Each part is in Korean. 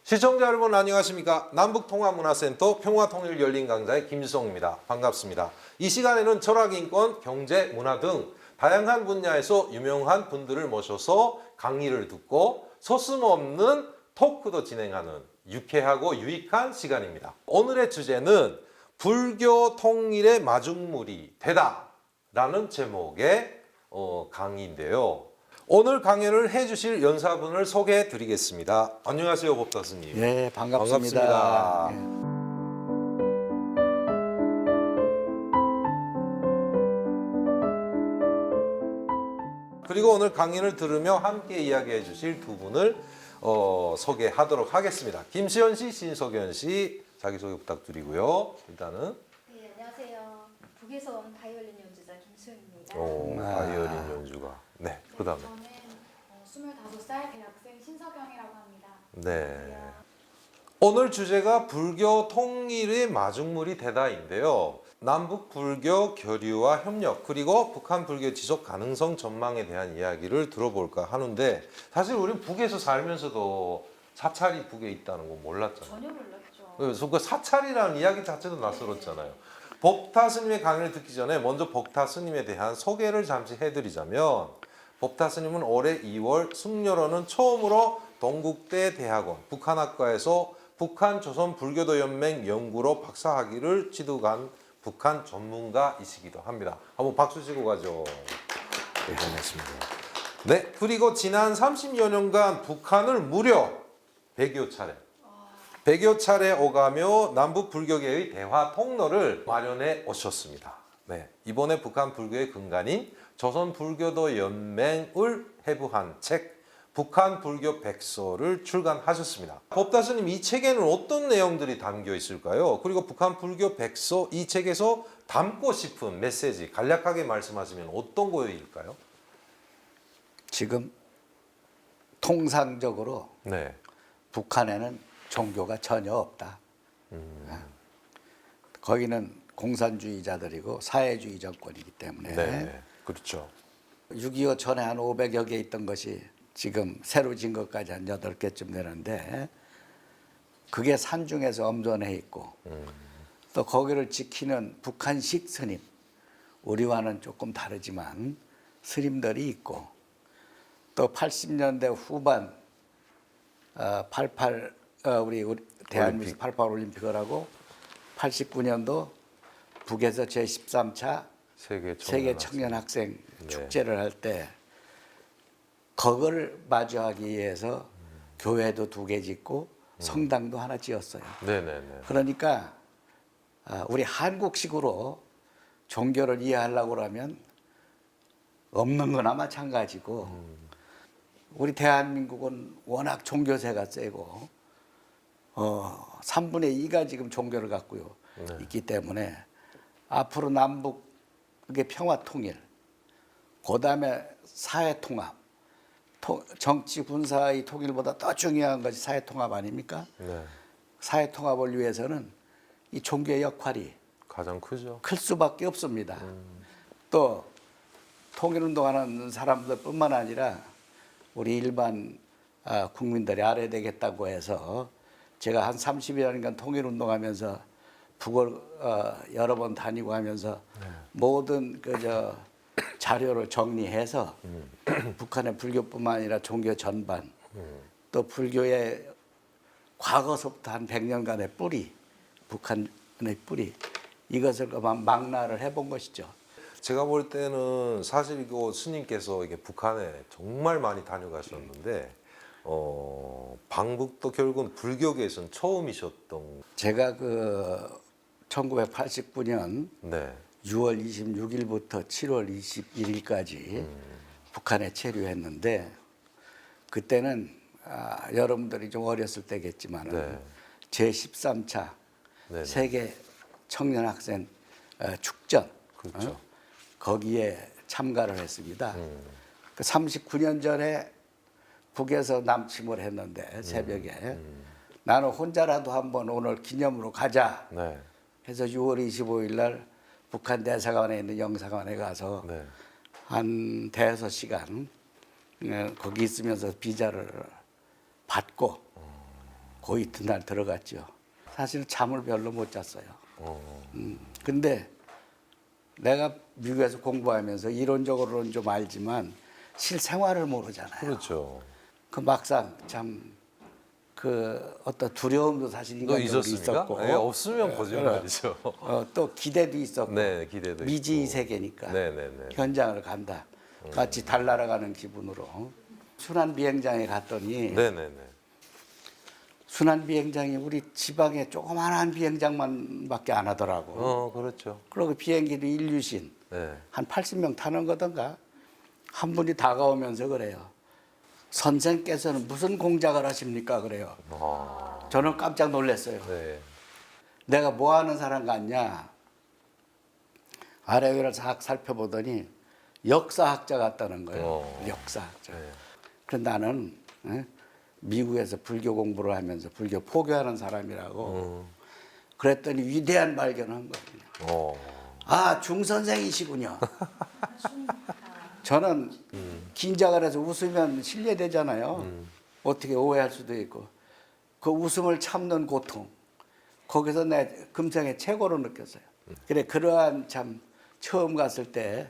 시청자 여러분 안녕하십니까? 남북통합문화센터 평화통일 열린 강좌의 김지성입니다. 반갑습니다. 이 시간에는 철학인권, 경제, 문화 등 다양한 분야에서 유명한 분들을 모셔서 강의를 듣고 서슴없는 토크도 진행하는 유쾌하고 유익한 시간입니다. 오늘의 주제는 불교 통일의 마중물이 되다 라는 제목의 강의인데요. 오늘 강연을 해주실 연사분을 소개해 드리겠습니다. 안녕하세요, 법다스님. 네, 반갑습니다. 반갑습니다. 그리고 오늘 강연을 들으며 함께 이야기해 주실 두 분을 소개하도록 하겠습니다. 김시현 씨, 신석현 씨 자기소개 부탁드리고요. 일단은 네, 안녕하세요. 북에서 온 바이올린 연주자 김수현입니다. 바이올린 연주가. 네, 그 다음에. 저는 25살 대학생 신석영이라고 합니다. 네. 안녕하세요. 오늘 주제가 불교 통일의 마중물이 되다인데요. 남북 불교 교류와 협력 그리고 북한 불교 지속 가능성 전망에 대한 이야기를 들어볼까 하는데 사실 우리는 북에서 살면서도 사찰이 북에 있다는 거 몰랐잖아요. 전혀 몰랐죠. 그래서 그 사찰이라는 이야기 자체도 낯설었잖아요. 법타 스님의 강의를 듣기 전에 먼저 법타 스님에 대한 소개를 잠시 해드리자면 법타 스님은 올해 2월 승려로는 처음으로 동국대 대학원 북한학과에서 북한 조선 불교도 연맹 연구로 박사학위를 취득한 북한 전문가이시기도 합니다. 한번 박수 치고 가죠. 네, 고맙습니다. 네, 그리고 지난 30여 년간 북한을 무려 100여 차례 오가며 남북 불교계의 대화 통로를 마련해 오셨습니다. 네, 이번에 북한 불교의 근간인 조선 불교도 연맹을 해부한 책 북한 불교 백서를 출간하셨습니다. 법다스님, 이 책에는 어떤 내용들이 담겨 있을까요? 그리고 북한 불교 백서 이 책에서 담고 싶은 메시지 간략하게 말씀하시면 어떤 거일까요? 지금 통상적으로 네. 북한에는 종교가 전혀 없다. 거기는 공산주의자들이고 사회주의 정권이기 때문에 네. 그렇죠. 6.25 전에 한 500여 개 있던 것이 지금 새로 진 것까지 한 8개쯤 되는데 그게 산중에서 엄존해 있고 또 거기를 지키는 북한식 스님, 우리와는 조금 다르지만 스님들이 있고 또 80년대 후반 88 우리 대한민국 88 올림픽을 하고 89년도 북에서 제13차 세계 청년 학생 축제를 할 때 그걸 마주하기 위해서 교회도 2개 짓고 성당도 하나 지었어요. 네네네. 그러니까 우리 한국식으로 종교를 이해하려고 하면 없는 거나 마찬가지고 우리 대한민국은 워낙 종교세가 세고 3분의 2가 지금 종교를 갖고 있기 때문에 앞으로 남북의 평화 통일, 그다음에 사회 통합, 정치 군사의 통일보다 더 중요한 것이 사회 통합 아닙니까? 네. 사회 통합을 위해서는 이 종교의 역할이 가장 크죠. 클 수밖에 없습니다. 또 통일운동하는 사람들뿐만 아니라 우리 일반 국민들이 알아야 되겠다고 해서 제가 한 30여 년간 통일운동하면서 북을 여러 번 다니고 하면서 모든 자료를 정리해서 북한의 불교뿐만 아니라 종교 전반 또 불교의 과거서부터 한 100년간의 뿌리, 북한의 뿌리 이것을 망라를 해본 것이죠. 제가 볼 때는 사실 이거 스님께서 이게 북한에 정말 많이 다녀가셨는데 방북도 결국은 불교계에서는 처음이셨던. 제가 1989년 네. 6월 26일부터 7월 21일까지 북한에 체류했는데 그때는 여러분들이 좀 어렸을 때겠지만 네. 제13차 네네. 세계 청년학생 축전 그렇죠. 거기에 참가를 했습니다. 39년 전에 북에서 남침을 했는데 새벽에 나는 혼자라도 한번 오늘 기념으로 가자 네. 해서 6월 25일 날 북한 대사관에 있는 영사관에 가서 네. 한 대여섯 시간 거기 있으면서 비자를 받고 그 이튿날 들어갔죠. 사실 잠을 별로 못 잤어요. 근데 내가 미국에서 공부하면서 이론적으로는 좀 알지만 실생활을 모르잖아요. 그렇죠. 그 막상 참 그 어떤 두려움도 사실 또 인간적으로 있었습니까? 있었고 예, 없으면 거짓말이죠. 또 기대도 있었고 네, 기대도 미지의 있고. 세계니까 네네네. 현장을 간다. 마치 달 날아가는 기분으로 순환 비행장에 갔더니 네네네. 순환 비행장이 우리 지방에 조그마한 비행장만밖에 안 하더라고. 그렇죠. 그리고 비행기도 인류신 네. 한 80명 타는 거던가. 한 분이 다가오면서 그래요. 선생께서는 무슨 공작을 하십니까? 그래요. 아, 저는 깜짝 놀랐어요. 네. 내가 뭐 하는 사람 같냐? 아래 위를 싹 살펴보더니 역사학자 같다는 거예요. 역사학자. 네. 그런데 나는 미국에서 불교 공부를 하면서 불교 포교하는 사람이라고 그랬더니 위대한 발견을 한 거예요. 아, 중선생이시군요. 저는 긴장을 해서 웃으면 실례되잖아요. 어떻게 오해할 수도 있고. 그 웃음을 참는 고통. 거기서 내 금생의 최고로 느꼈어요. 그래, 그러한 참 처음 갔을 때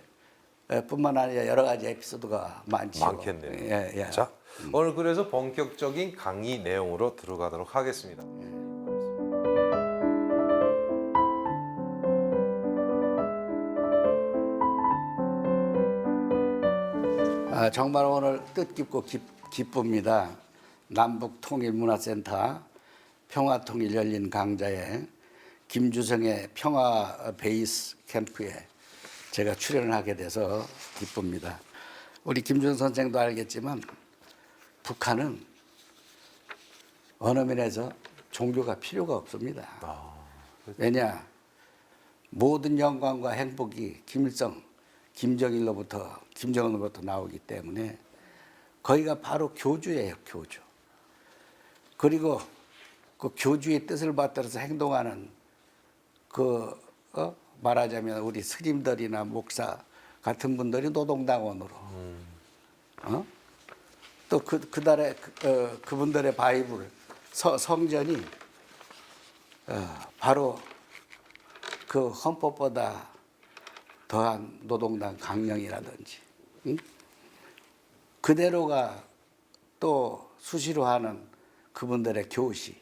뿐만 아니라 여러 가지 에피소드가 많죠. 많겠네요. 예, 예. 자, 오늘 그래서 본격적인 강의 내용으로 들어가도록 하겠습니다. 정말 오늘 뜻깊고 기쁩니다. 남북통일문화센터 평화통일 열린 강좌에 김주성의 평화 베이스 캠프에 제가 출연을 하게 돼서 기쁩니다. 우리 김주성 선생도 알겠지만 북한은 어느 면에서 종교가 필요가 없습니다. 왜냐? 모든 영광과 행복이 김일성, 김정은으로부터 나오기 때문에 거기가 바로 교주예요, 교주. 그리고 그 교주의 뜻을 받들어서 행동하는 말하자면 우리 스님들이나 목사 같은 분들이 노동당원으로 또 그달에 그분들의 바이블 성전이 바로 그 헌법보다 더한 노동당 강령이라든지 그대로가 또 수시로 하는 그분들의 교시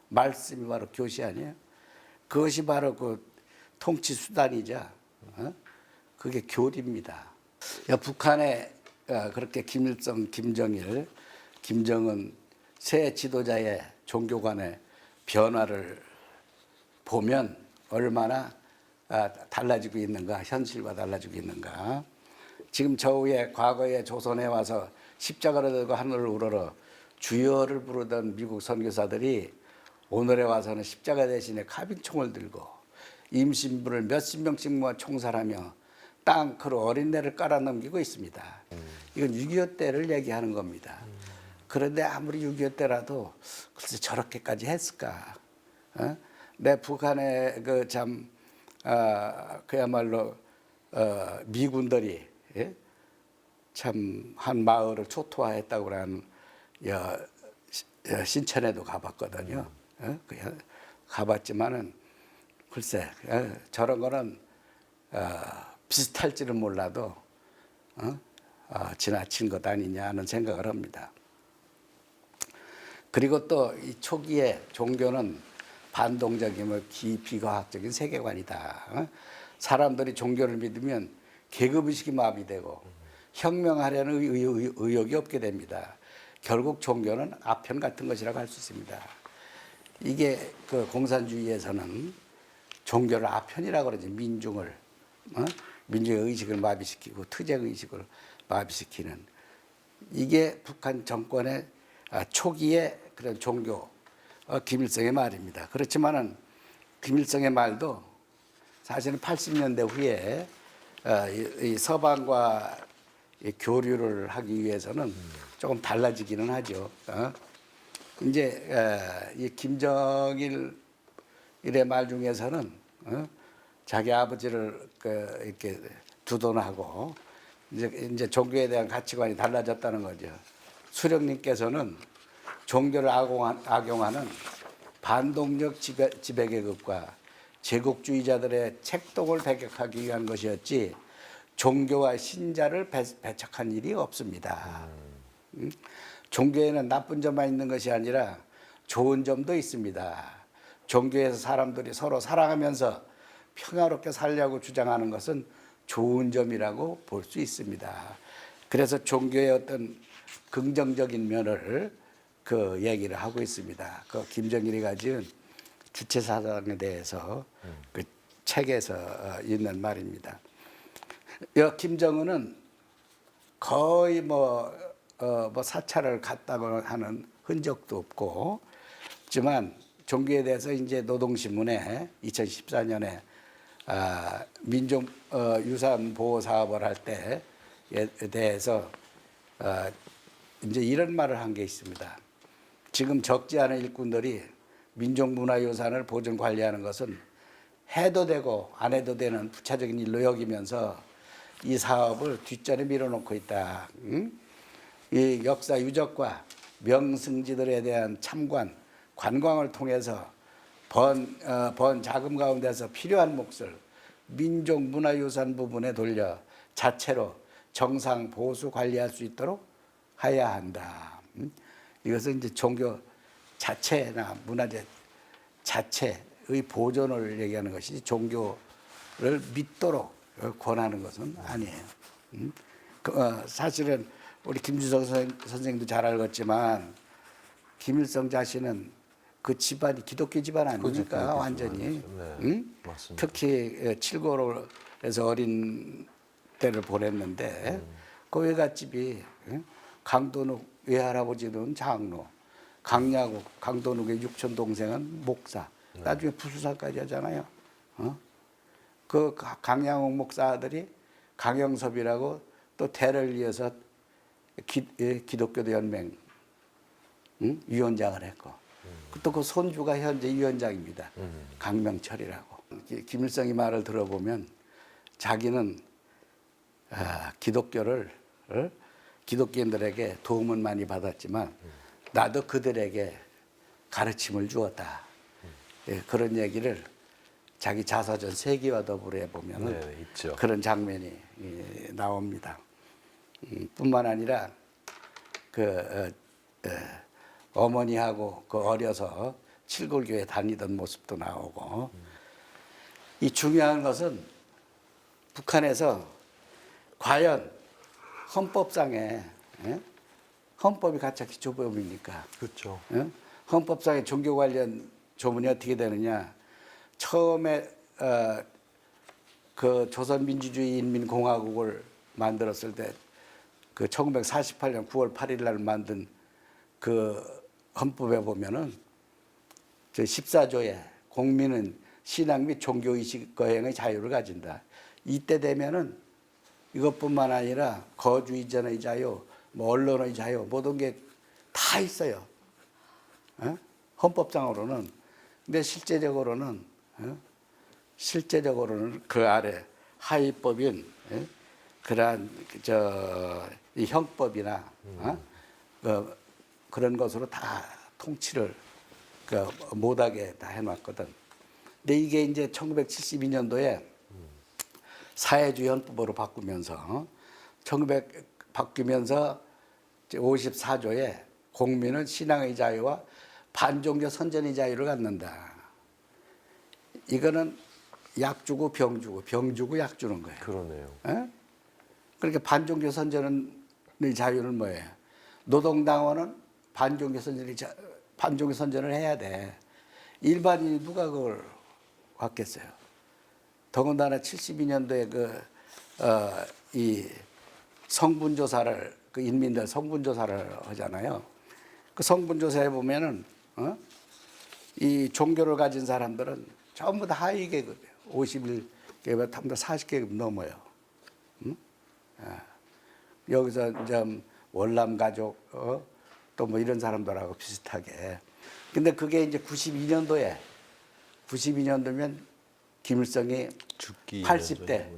말씀이 바로 교시 아니에요? 그것이 바로 그 통치 수단이자 그게 교리입니다. 북한의 그렇게 김일성, 김정일, 김정은 세 지도자의 종교 간의 변화를 보면 얼마나 달라지고 있는가, 현실과 달라지고 있는가. 지금 저 위에 과거에 조선에 와서 십자가를 들고 하늘을 우러러 주여를 부르던 미국 선교사들이 오늘에 와서는 십자가 대신에 카빈총을 들고 임신부를 몇십 명씩 모아 총살하며 땅크로 어린애를 깔아넘기고 있습니다. 이건 6.25 때를 얘기하는 겁니다. 그런데 아무리 6.25 때라도 글쎄 저렇게까지 했을까? 내 북한의 그야말로 미군들이 참 한 마을을 초토화했다고 하는 신천에도 가봤거든요. 가봤지만은 글쎄 저런 거는 비슷할지는 몰라도 지나친 것 아니냐 하는 생각을 합니다. 그리고 또 이 초기에 종교는 반동적이며 비과학적인 세계관이다. 사람들이 종교를 믿으면 계급의식이 마비되고 혁명하려는 의욕이 없게 됩니다. 결국 종교는 아편 같은 것이라고 할 수 있습니다. 이게 그 공산주의에서는 종교를 아편이라고 그러지. 민중의 의식을 마비시키고 투쟁 의식을 마비시키는 이게 북한 정권의 초기의 그런 종교 김일성의 말입니다. 그렇지만은 김일성의 말도 사실은 80년대 후에 이 서방과 교류를 하기 위해서는 조금 달라지기는 하죠. 이제 이 김정일의 말 중에서는 자기 아버지를 이렇게 두둔하고 이제 종교에 대한 가치관이 달라졌다는 거죠. 수령님께서는 종교를 악용하는 반동적 지배계급과 제국주의자들의 책독을 배격하기 위한 것이었지 종교와 신자를 배척한 일이 없습니다. 종교에는 나쁜 점만 있는 것이 아니라 좋은 점도 있습니다. 종교에서 사람들이 서로 사랑하면서 평화롭게 살려고 주장하는 것은 좋은 점이라고 볼 수 있습니다. 그래서 종교의 어떤 긍정적인 면을 그 얘기를 하고 있습니다. 그 김정일이 가진 주체사상에 대해서 그 책에서 있는 말입니다. 김정은은 거의 뭐 사찰을 갔다고 하는 흔적도 없고, 하지만 종교에 대해서 이제 노동신문에 2014년에 민족 유산 보호 사업을 할 때에 대해서 이제 이런 말을 한 게 있습니다. 지금 적지 않은 일꾼들이 민족문화유산을 보존 관리하는 것은 해도 되고 안 해도 되는 부차적인 일로 여기면서 이 사업을 뒷전에 밀어놓고 있다. 이 역사 유적과 명승지들에 대한 참관, 관광을 통해서 번 자금 가운데서 필요한 몫을 민족문화유산 부분에 돌려 자체로 정상 보수 관리할 수 있도록 해야 한다. 이것은 이제 종교 자체나 문화재 자체의 보존을 얘기하는 것이지 종교를 믿도록 권하는 것은 아니에요. 사실은 우리 김주석 선생님도 잘 알겠지만 김일성 자신은 그 집안이 기독교 집안 아닙니까? 완전히. 네, 맞습니다. 특히 칠고로에서 어린 때를 보냈는데 그 외갓집이 강도눅 외할아버지는 장로, 강도눅의 육촌 동생은 목사, 나중에 부수사까지 하잖아요. 그 강양옥 목사 아들이 강영섭이라고 또 대를 이어서 기독교도 연맹 위원장을 했고, 또 그 손주가 현재 위원장입니다. 강명철이라고. 김일성이 말을 들어보면 자기는 기독교인들에게 도움은 많이 받았지만 나도 그들에게 가르침을 주었다. 그런 얘기를 자기 자서전 세기와 더불어 해보면 네, 있죠. 그런 장면이 나옵니다. 뿐만 아니라 어머니하고 그 어려서 칠골교에 다니던 모습도 나오고, 이 중요한 것은 북한에서 과연 헌법상에 헌법이 가짜 기초법입니까? 그렇죠. 헌법상의 종교 관련 조문이 어떻게 되느냐? 처음에 그 조선민주주의인민공화국을 만들었을 때 그 1948년 9월 8일 날 만든 그 헌법에 보면은 저 14조에 공민은 신앙 및 종교의식 거행의 자유를 가진다. 이때 되면은 이것뿐만 아니라 거주 이전의 자유, 뭐 언론의 자유, 모든 게 다 있어요. 헌법상으로는. 근데 실제적으로는 그 아래 하위법인 그러한 이 형법이나 그런 것으로 다 통치를 못하게 다 해놨거든. 근데 이게 이제 1972년도에 사회주의 헌법으로 바꾸면서 54조에 공민은 신앙의 자유와 반종교 선전의 자유를 갖는다. 이거는 약 주고 병 주고 약 주는 거예요. 그러네요. 그러니까 반종교 선전의 자유는 뭐예요? 노동당원은 반종교 선전을 해야 돼. 일반인이 누가 그걸 받겠어요? 더군다나 72년도에 이 성분조사를 인민들 성분조사를 하잖아요. 그 성분조사에 보면은 이 종교를 가진 사람들은 전부 다 하위 계급이에요. 51계급, 40계급 넘어요. 여기서 이제 월남 가족 또 뭐 이런 사람들하고 비슷하게. 근데 그게 이제 92년도면 김일성이 죽기 80대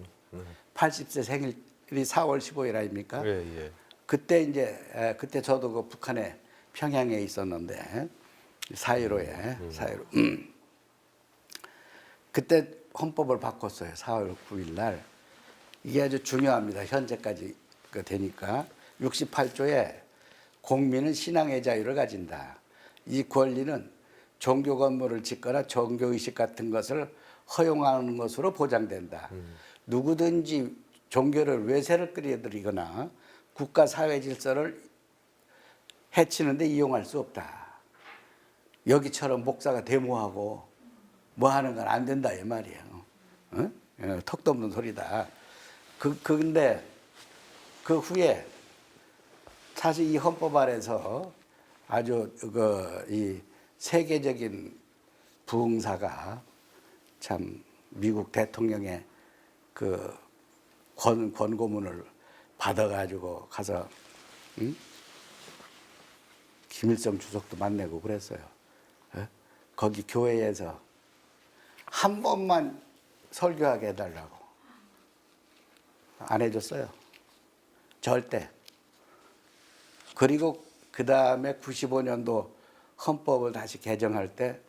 80세 생일이 4월 15일 아닙니까? 예. 그때 이제 그때 저도 그 북한에 평양에 있었는데 4.15에 4.15 그때 헌법을 바꿨어요. 4월 9일 날. 이게 아주 중요합니다. 현재까지 되니까 68조에 공민은 신앙의 자유를 가진다. 이 권리는 종교 건물을 짓거나 종교 의식 같은 것을 허용하는 것으로 보장된다. 누구든지 종교를 외세를 끌어들이거나 국가 사회 질서를 해치는데 이용할 수 없다. 여기처럼 목사가 데모하고 뭐 하는 건 안 된다 이 말이에요. 어? 턱도 없는 소리다. 근데 그 후에 사실 이 헌법 아래서 아주 이 세계적인 부흥사가 참 미국 대통령의 그 권고문을 받아가지고 가서 김일성 주석도 만나고 그랬어요. 거기 교회에서 한 번만 설교하게 해달라고 안 해줬어요. 절대. 그리고 그 다음에 95년도 헌법을 다시 개정할 때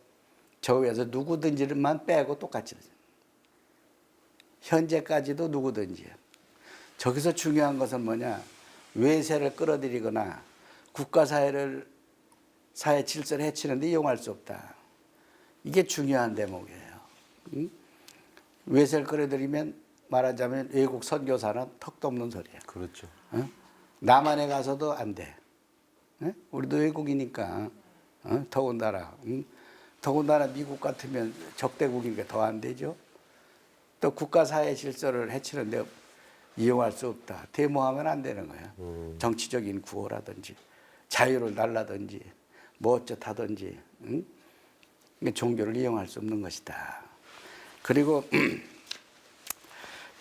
저 위에서 누구든지만 빼고 똑같이 현재까지도 누구든지. 저기서 중요한 것은 뭐냐, 외세를 끌어들이거나 국가사회 질서를 해치는데 이용할 수 없다. 이게 중요한 대목이에요. 외세를 끌어들이면 말하자면 외국 선교사는 턱도 없는 소리야. 그렇죠. 남한에 가서도 안 돼. 우리도 외국이니까 더군다나 더군다나 미국 같으면 적대국이니까 더 안 되죠. 또 국가사회 질서를 해치는데 이용할 수 없다. 데모하면 안 되는 거야. 정치적인 구호라든지 자유를 날라든지 뭐 어쩌다든지 종교를 이용할 수 없는 것이다. 그리고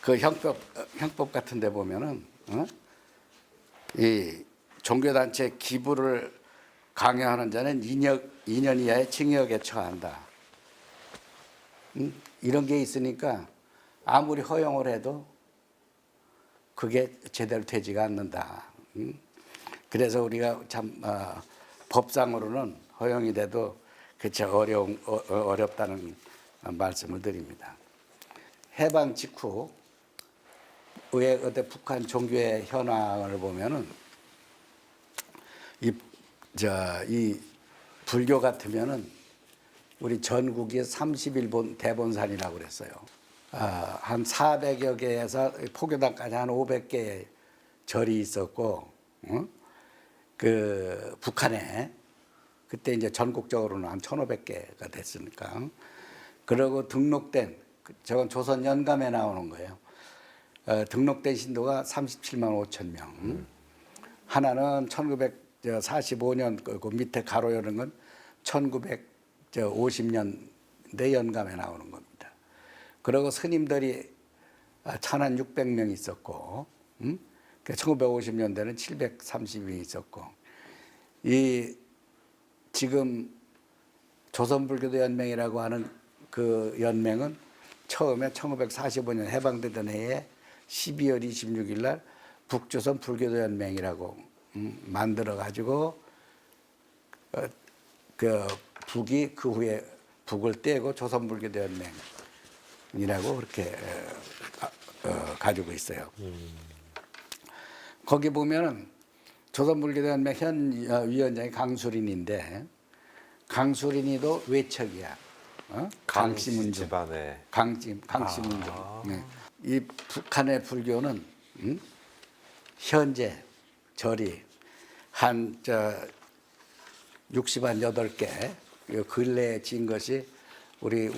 그 형법 같은 데 보면은 이 종교단체 기부를 강요하는 자는 2년 이하의 징역에 처한다. 이런 게 있으니까 아무리 허용을 해도 그게 제대로 되지가 않는다. 그래서 우리가 참 법상으로는 허용이 돼도 그쵸 어렵다는 말씀을 드립니다. 해방 직후 북한 종교의 현황을 보면은 이 불교 같으면은 우리 전국이 31본 대본산이라고 그랬어요. 한 400여 개에서 포교당까지 한 500개의 절이 있었고, 그 북한에 그때 이제 전국적으로는 한 1,500개가 됐으니까. 그리고 등록된 저건 조선 연감에 나오는 거예요. 등록된 신도가 37만 5천 명. 하나는 1945년 그 밑에 가로 여는 건 1950년대 연감에 나오는 겁니다. 그리고 스님들이 1,600명 있었고, 1950년대는 730명이 있었고, 이 지금 조선불교도 연맹이라고 하는 그 연맹은 처음에 1945년 해방되던 해에 12월 26일 날 북조선 불교도 연맹이라고 만들어 가지고 그 북이 그 후에 북을 떼고 조선불교도 연맹이라고 그렇게 가지고 있어요. 거기 보면은 조선불교도 연맹 현 위원장이 강수린인데 강수린이도 외척이야. 강씨문종 집안에 강씨문종. 네. 이 북한의 불교는 현재 절이 한 68개 근래에 진 것이 우리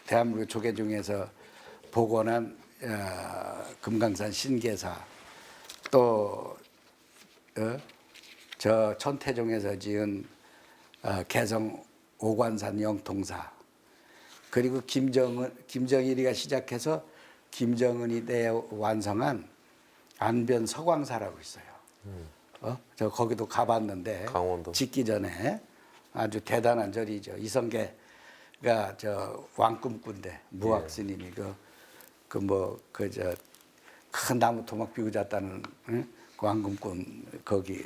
대한민국 조계 중에서 복원한 금강산 신계사 또 저 천태종에서 지은 개성 오관산 영통사 그리고 김정일이가 시작해서 김정은이 때 완성한 안변 서광사라고 있어요. 저 거기도 가봤는데 강원도 짓기 전에 아주 대단한 절이죠. 이성계가 저 왕꿈꾼데 무학 스님이 큰 나무 토막 비고 잤다는 왕꿈꾼 거기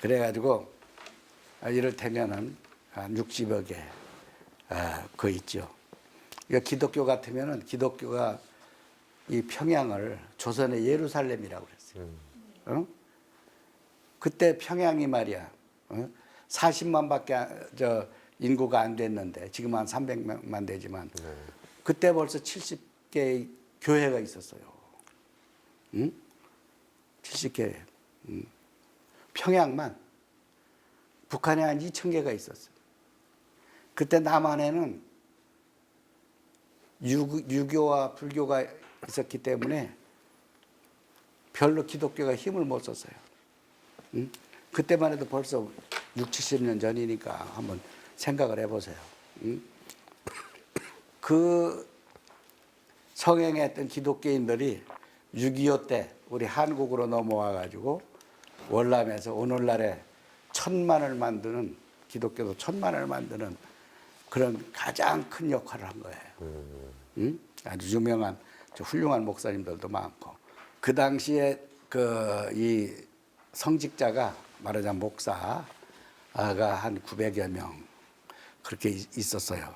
그래가지고 이를테면은 한 60여 개 그 있죠. 이거 기독교 같으면은 기독교가 이 평양을 조선의 예루살렘이라고 그랬어요. 어? 그때 평양이 말이야 40만밖에 저 인구가 안 됐는데 지금 한 300만 되지만 그때 벌써 70개의 교회가 있었어요. 응? 70개. 평양만 북한에 한 2,000개가 있었어요. 그때 남한에는 유교와 불교가 있었기 때문에 별로 기독교가 힘을 못 썼어요. 응? 그때만 해도 벌써 6, 70년 전이니까 한번 생각을 해보세요. 응? 그 성행했던 기독교인들이 6.25 때 우리 한국으로 넘어와 가지고 월남에서 오늘날의 천만을 만드는 기독교도 천만을 만드는 그런 가장 큰 역할을 한 거예요. 응? 아주 유명한 훌륭한 목사님들도 많고 그 당시에 그 이 성직자가 말하자면 목사가 한 900여 명 그렇게 있었어요.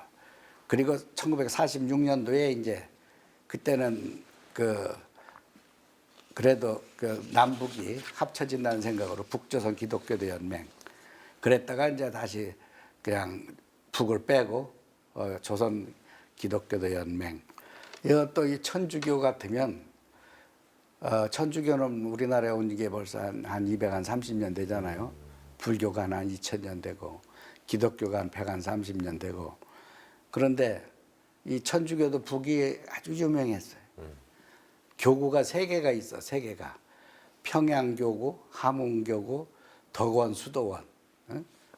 그리고 1946년도에 이제 그때는 그래도 그 남북이 합쳐진다는 생각으로 북조선 기독교도 연맹 그랬다가 이제 다시 그냥 북을 빼고 조선 기독교도 연맹. 이거 또 이 천주교 같으면 천주교는 우리나라에 온 게 벌써 한 230년 되잖아요. 불교가 한 2000년 되고 기독교가 한 130년 되고 그런데 이 천주교도 북이 아주 유명했어요. 교구가 3개가 있어, 3개가. 평양교구, 함흥교구, 덕원, 수도원.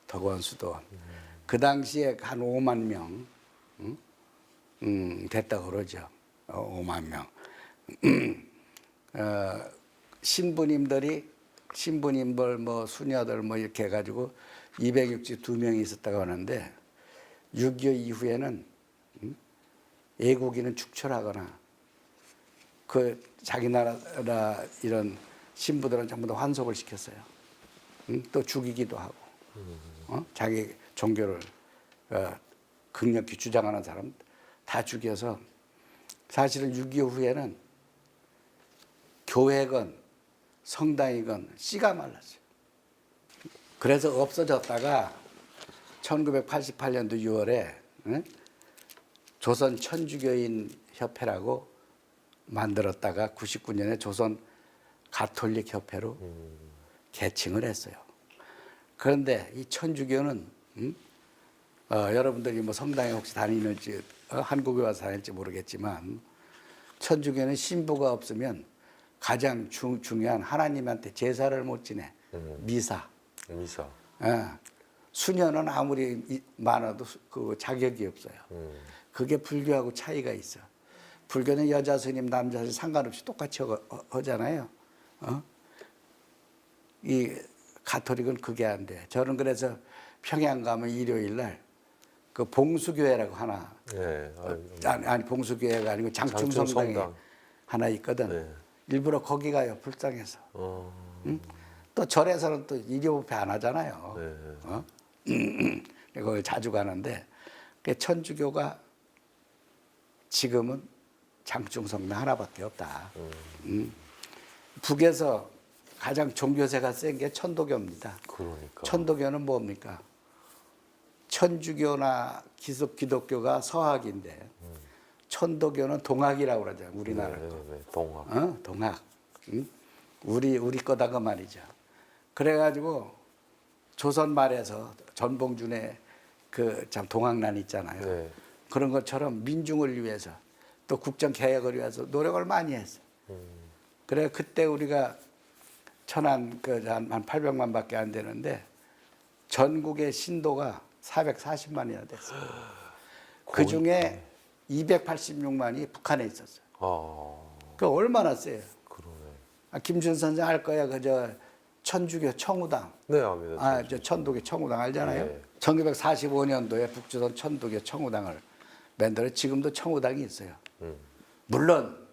덕원, 수도원. 그 당시에 한 5만 명 됐다고 그러죠. 5만 명. 신부님들 뭐 수녀들 뭐 이렇게 해가지고 262명이 있었다고 하는데 6.25 이후에는 애국인은 축출하거나 그 자기 나라 이런 신부들은 전부 다 환속을 시켰어요. 또 죽이기도 하고 자기 종교를 극력히 주장하는 사람 다 죽여서 사실은 6.25 후에는 교회건 성당이건 씨가 말랐어요. 그래서 없어졌다가 1988년도 6월에 조선 천주교인 협회라고 만들었다가 99년에 조선 가톨릭 협회로 개칭을 했어요. 그런데 이 천주교는 여러분들이 뭐 성당에 혹시 다니는지 한국에 와서 다닐지 모르겠지만 천주교는 신부가 없으면 가장 중요한 하나님한테 제사를 못 지내. 미사. 수녀는 아무리 많아도 그 자격이 없어요. 그게 불교하고 차이가 있어. 불교는 여자 스님, 남자 스님 상관없이 똑같이 하잖아요. 이 가톨릭은 그게 안 돼. 저는 그래서 평양 가면 일요일 날 그 봉수교회라고 하나. 네. 아니 봉수교회가 아니고 장충성당에 하나 있거든. 네. 일부러 거기 가요. 불쌍해서. 응? 또 절에서는 또 일요법회 안 하잖아요. 네. 거기 자주 가는데 천주교가 지금은 장충성당 하나밖에 없다. 북에서 가장 종교세가 센 게 천도교입니다. 그러니까. 천도교는 뭡니까? 천주교나 기독교가 서학인데 천도교는 동학이라고 그러죠. 우리나라 거. 네, 동학. 동학. 응? 우리 거다 그 말이죠. 그래가지고 조선 말에서 전봉준의 그 참 동학난 있잖아요. 네. 그런 것처럼 민중을 위해서 또 국정 개혁을 위해서 노력을 많이 했어요. 그래 그때 우리가 천안 한 800만밖에 안 되는데 전국의 신도가 440만이나 됐어요. 그 중에 286만이 북한에 있었어요. 그 얼마나 세요? 그러네. 김준선 알 거야. 그저 천주교 청우당. 네, 압니다. 저 천도교 청우당 알잖아요. 네. 1945년도에 북조선 천도교 청우당을 만들어 지금도 청우당이 있어요. 물론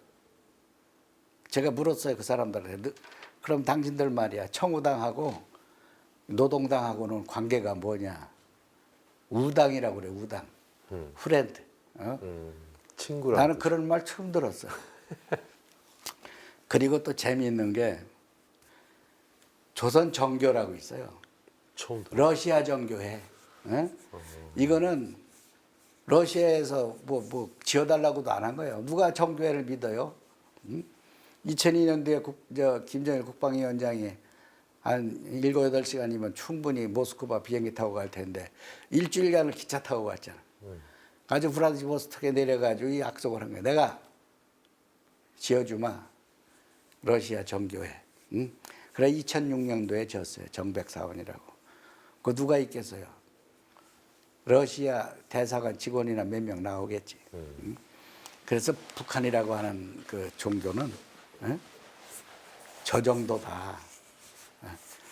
제가 물었어요. 그 사람들한테. 그럼 당신들 말이야. 청우당하고 노동당하고는 관계가 뭐냐? 우당이라고 그래, 우당. 프렌드. 친구라. 나는 그런 말 처음 들었어. 그리고 또 재미있는 게 조선 정교라고 있어요. 처음 들어. 러시아 정교회. 이거는 러시아에서 뭐 지어달라고도 안 한 거예요. 누가 정교회를 믿어요? 2002년도에 김정일 국방위원장이 한 7, 8시간이면 충분히 모스크바 비행기 타고 갈 텐데 일주일간을 기차 타고 갔잖아. 가지고 브라디보스톡에 내려가지고 이 약속을 한 거야. 내가 지어주마. 러시아 정교회. 그래 2006년도에 졌어요. 정백사원이라고. 그 누가 있겠어요? 러시아 대사관 직원이나 몇 명 나오겠지. 그래서 북한이라고 하는 그 종교는 저 정도다.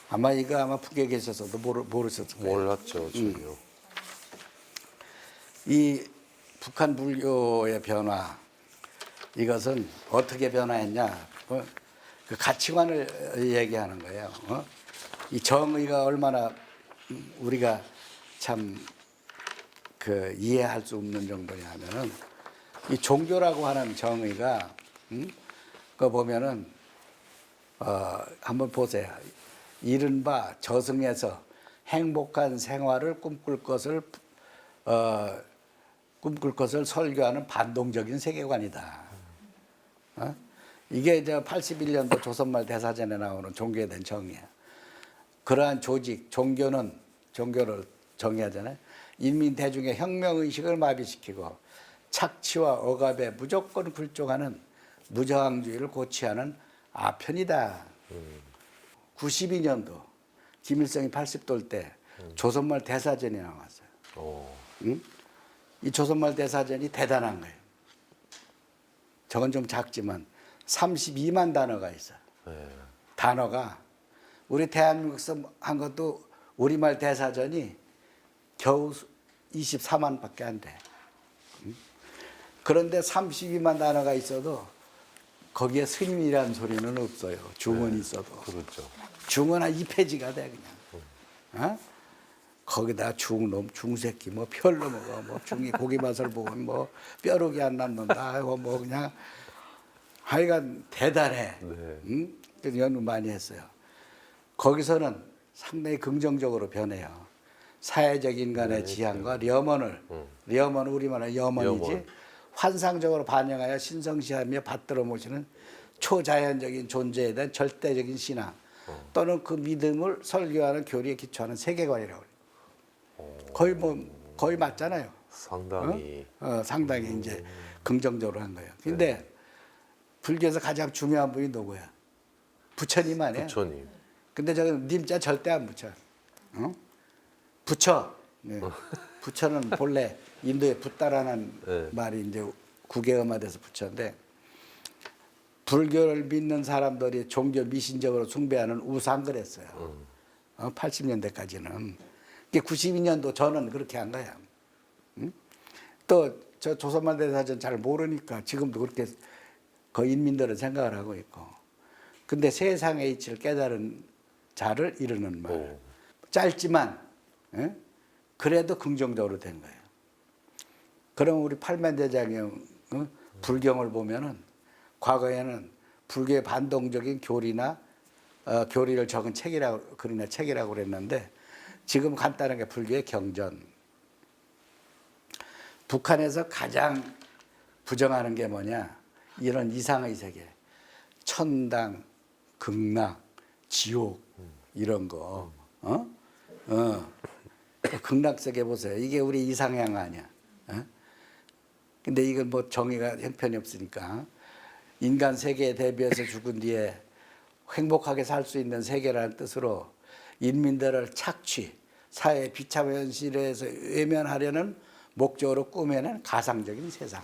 아마 이거 아마 북에 계셔서도 모르셨을 거예요. 몰랐죠, 전혀. 이 북한 불교의 변화 이것은 어떻게 변화했냐? 그 가치관을 얘기하는 거예요. 이 정의가 얼마나 우리가 참 그 이해할 수 없는 정도냐면은 이 종교라고 하는 정의가 그거 보면은 한번 보세요. 이른바 저승에서 행복한 생활을 꿈꿀 것을 설교하는 반동적인 세계관이다. 이게 이제 81년도 조선말 대사전에 나오는 종교에 대한 정의야. 그러한 조직, 종교를 정의하잖아요. 인민 대중의 혁명의식을 마비시키고 착취와 억압에 무조건 굴종하는 무저항주의를 고취하는 아편이다. 92년도 김일성이 80돌 때 조선말 대사전이 나왔어요. 이 조선말 대사전이 대단한 거예요. 저건 좀 작지만 32만 단어가 있어요. 단어가 우리 대한민국에서 한 것도 우리말 대사전이 겨우 24만밖에 안 돼. 그런데 32만 단어가 있어도 거기에 스님이라는 소리는 없어요. 중언이 있어도. 그렇죠. 중언 한 2페이지가 돼 그냥. 거기다 중놈, 중새끼, 뭐 별로 먹어, 뭐 중이 고기 맛을 보면 뭐 뼈록이 안 남는다, 뭐 그냥 하여간 대단해. 그래서 연구 많이 했어요. 거기서는 상당히 긍정적으로 변해요. 사회적 인간의 지향과 려먼은 우리말은 염원이지 염원. 환상적으로 반영하여 신성시하며 받들어 모시는 초자연적인 존재에 대한 절대적인 신앙 또는 그 믿음을 설교하는 교리에 기초하는 세계관이라고 그래요. 거의 맞잖아요. 상당히. 상당히 이제 긍정적으로 한 거예요. 근데 불교에서 가장 중요한 분이 누구야? 부처님 아니에요? 부처님. 근데 저는 님자 절대 안 붙여. 부처. 네. 부처는 본래 인도의 붓다라는 말이 이제 국외음화돼서 부처인데 불교를 믿는 사람들이 종교 미신적으로 숭배하는 우상 그랬어요. 80년대까지는. 92년도 저는 그렇게 한 거야. 또 저 조선말 대사전 잘 모르니까 지금도 그렇게 그 인민들은 생각을 하고 있고. 근데 세상의 이치를 깨달은 자를 이루는 말. 짧지만 그래도 긍정적으로 된 거예요. 그럼 우리 팔만대장의 불경을 보면은 과거에는 불교의 반동적인 교리를 적은 책이라고 그랬는데 지금 간단하게 불교의 경전. 북한에서 가장 부정하는 게 뭐냐? 이런 이상의 세계. 천당, 극락, 지옥 이런 거. 극락 세계 보세요. 이게 우리 이상향 아니야. 근데 이건 뭐 정의가 형편이 없으니까 인간 세계에 대비해서 죽은 뒤에 행복하게 살 수 있는 세계라는 뜻으로 인민들을 착취, 사회 비참한 현실에서 외면하려는 목적으로 꾸며낸 가상적인 세상.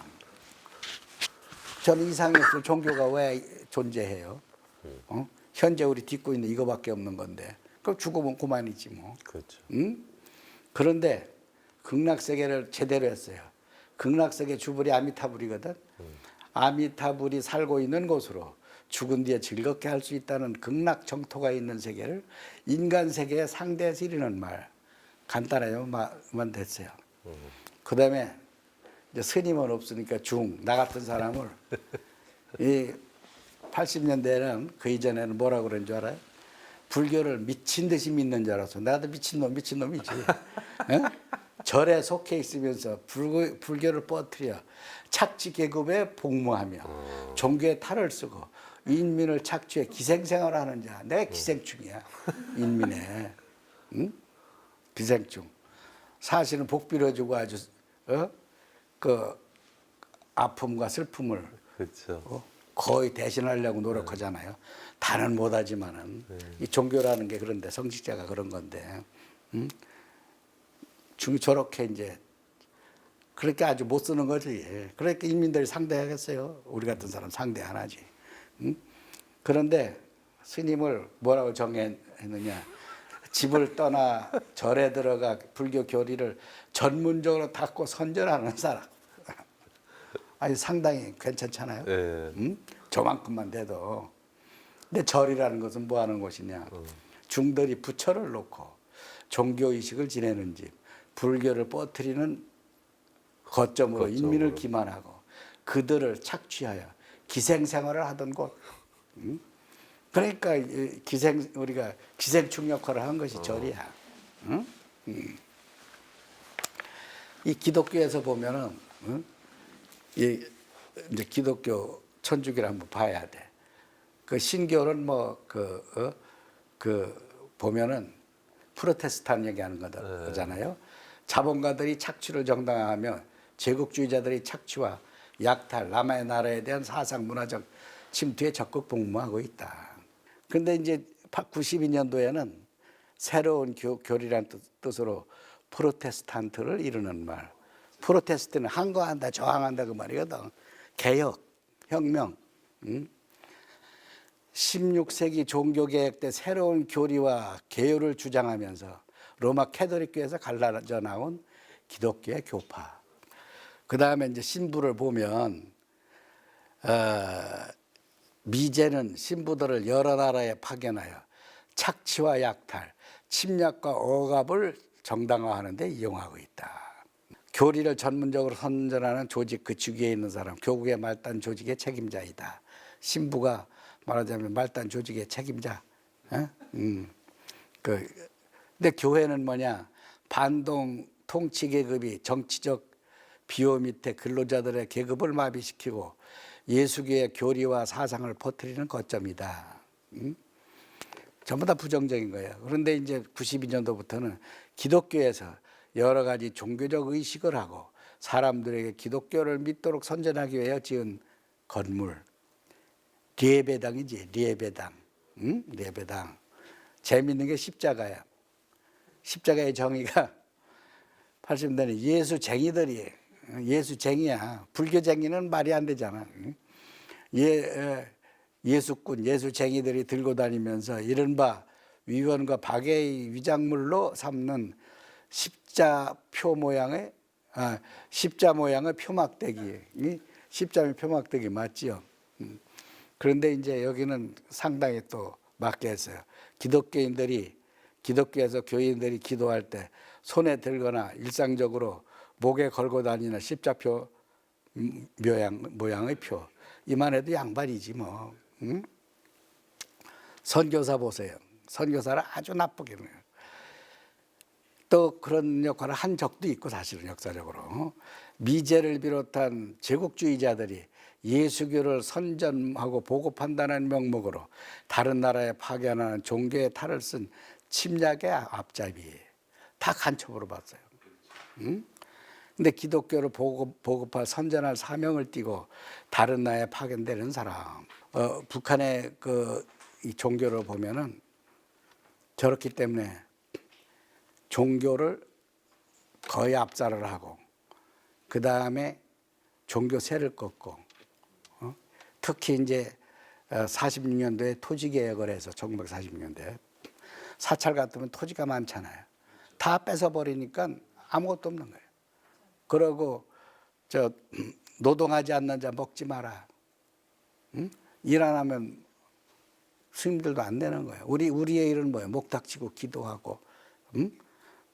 저는 이상이 없을 종교가 왜 존재해요? 현재 우리 딛고 있는 이거밖에 없는 건데. 그럼 죽으면 그만이지 뭐. 그렇죠. 그런데 극락세계를 제대로 했어요. 극락세계 주불이 아미타불이거든. 아미타불이 살고 있는 곳으로 죽은 뒤에 즐겁게 할 수 있다는 극락 정토가 있는 세계를 인간 세계에 상대해서 이르는 말. 간단해요. 만 됐어요. 그 다음에 이제 스님은 없으니까 나 같은 사람을 이 80년대에는 그 이전에는 뭐라 그런 줄 알아요? 불교를 미친 듯이 믿는 줄 알았어. 나도 미친놈이지. 절에 속해 있으면서 불교를 퍼뜨려 착취 계급에 복무하며 종교에 탈을 쓰고 인민을 착취해 기생생활을 하는 자. 내가 기생충이야. 인민의. 응? 기생충. 사실은 복 빌어주고 아주 그 아픔과 슬픔을 그렇죠. 거의 대신하려고 노력하잖아요. 다는 못하지만은 이 종교라는 게 그런데 성직자가 그런 건데 저렇게 이제 그렇게 아주 못 쓰는 거지. 그러니까 인민들이 상대하겠어요. 우리 같은 사람 상대 안 하지. 그런데 스님을 뭐라고 정했느냐? 집을 떠나 절에 들어가 불교 교리를 전문적으로 닦고 선전하는 사람. 아니 상당히 괜찮잖아요. 네. 저만큼만 돼도. 근데 절이라는 것은 뭐 하는 곳이냐. 중들이 부처를 놓고 종교의식을 지내는 집, 불교를 퍼뜨리는 거점으로 인민을 기만하고 그들을 착취하여 기생생활을 하던 곳. 그러니까 우리가 기생충 역할을 한 것이 절이야. 응? 이 기독교에서 보면은 이제 기독교 천주교를 한번 봐야 돼. 그 신교는 보면은 프로테스탄 얘기하는 거잖아요. 자본가들이 착취를 정당화하며 제국주의자들이 착취와 약탈, 남의 나라에 대한 사상 문화적 침투에 적극 복무하고 있다. 그런데 이제 92년도에는 새로운 교리란 뜻으로 프로테스탄트를 이루는 말. 프로테스트는 항거한다, 저항한다 그 말이거든. 개혁, 혁명. 16세기 종교개혁 때 새로운 교리와 계율을 주장하면서 로마 캐톨릭교에서 갈라져 나온 기독교의 교파. 그 다음에 이제 신부를 보면 미제는 신부들을 여러 나라에 파견하여 착취와 약탈, 침략과 억압을 정당화하는 데 이용하고 있다. 교리를 전문적으로 선전하는 조직 그 주기에 있는 사람, 교국의 말단 조직의 책임자이다. 신부가 말하자면 말단 조직의 책임자. 근데 교회는 뭐냐? 반동 통치 계급이 정치적 비호 밑에 근로자들의 계급을 마비시키고 예수교의 교리와 사상을 퍼뜨리는 거점이다. 전부 다 부정적인 거예요. 그런데 이제 92년도부터는 기독교에서 여러 가지 종교적 의식을 하고 사람들에게 기독교를 믿도록 선전하기 위해 지은 건물. 리에배당이지, 리에배당. 리에배당. 재밌는 게 십자가야. 십자가의 정의가 80년대는 예수쟁이야. 불교쟁이는 말이 안 되잖아. 예수꾼, 예수쟁이들이 들고 다니면서 이른바 위원과 박해의 위작물로 삼는 십자 모양의 표막대기. 십자의 표막대기 맞지요? 그런데 이제 여기는 상당히 또 맞게 했어요. 기독교에서 교인들이 기도할 때 손에 들거나 일상적으로 목에 걸고 다니는 십자표 모양의 표. 이만해도 양반이지 뭐. 응? 선교사 보세요. 선교사를 아주 나쁘게 해요. 또 그런 역할을 한 적도 있고 사실은 역사적으로. 미제를 비롯한 제국주의자들이 예수교를 선전하고 보급한다는 명목으로 다른 나라에 파견하는 종교의 탈을 쓴 침략의 앞잡이. 다 간첩으로 봤어요. 응? 근데 기독교를 보급할 선전할 사명을 띠고 다른 나라에 파견되는 사람. 북한의 이 종교를 보면은 저렇기 때문에 종교를 거의 압살을 하고 그 다음에 종교세를 꺾고 특히 이제 46년도에 토지개혁을 해서 1946년도에 사찰 같으면 토지가 많잖아요. 다 뺏어버리니까 아무것도 없는 거예요. 그러고 노동하지 않는 자 먹지 마라. 응? 일 안 하면 스님들도 안 되는 거예요. 우리의 일은 뭐예요? 목 닥치고 기도하고, 응?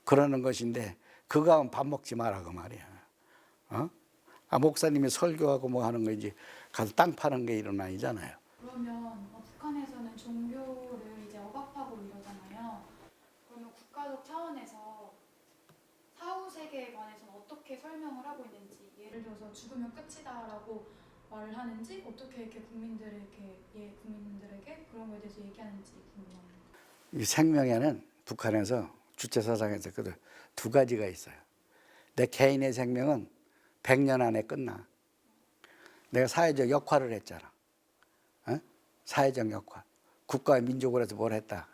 그러는 것인데 그거 하면 밥 먹지 마라 그 말이야. 어? 목사님이 설교하고 뭐 하는 거지 가서 땅 파는 게 일은 아니잖아요. 그러면 북한에서는 종교를 이제 억압하고 이러잖아요. 그러면 국가적 차원에서 사후 세계에 관해서는 어떻게 설명을 하고 있는지, 예를 들어서 죽으면 끝이다라고 말을 하는지, 어떻게 이렇게 국민들에게 그런 거에 대해서 얘기하는지 궁금합니다. 이 생명에는 북한에서 주체사상에서 그 두 가지가 있어요. 내 개인의 생명은 100년 안에 끝나. 내가 사회적 역할을 했잖아. 어? 사회적 역할. 국가와 민족을 해서 뭘 했다.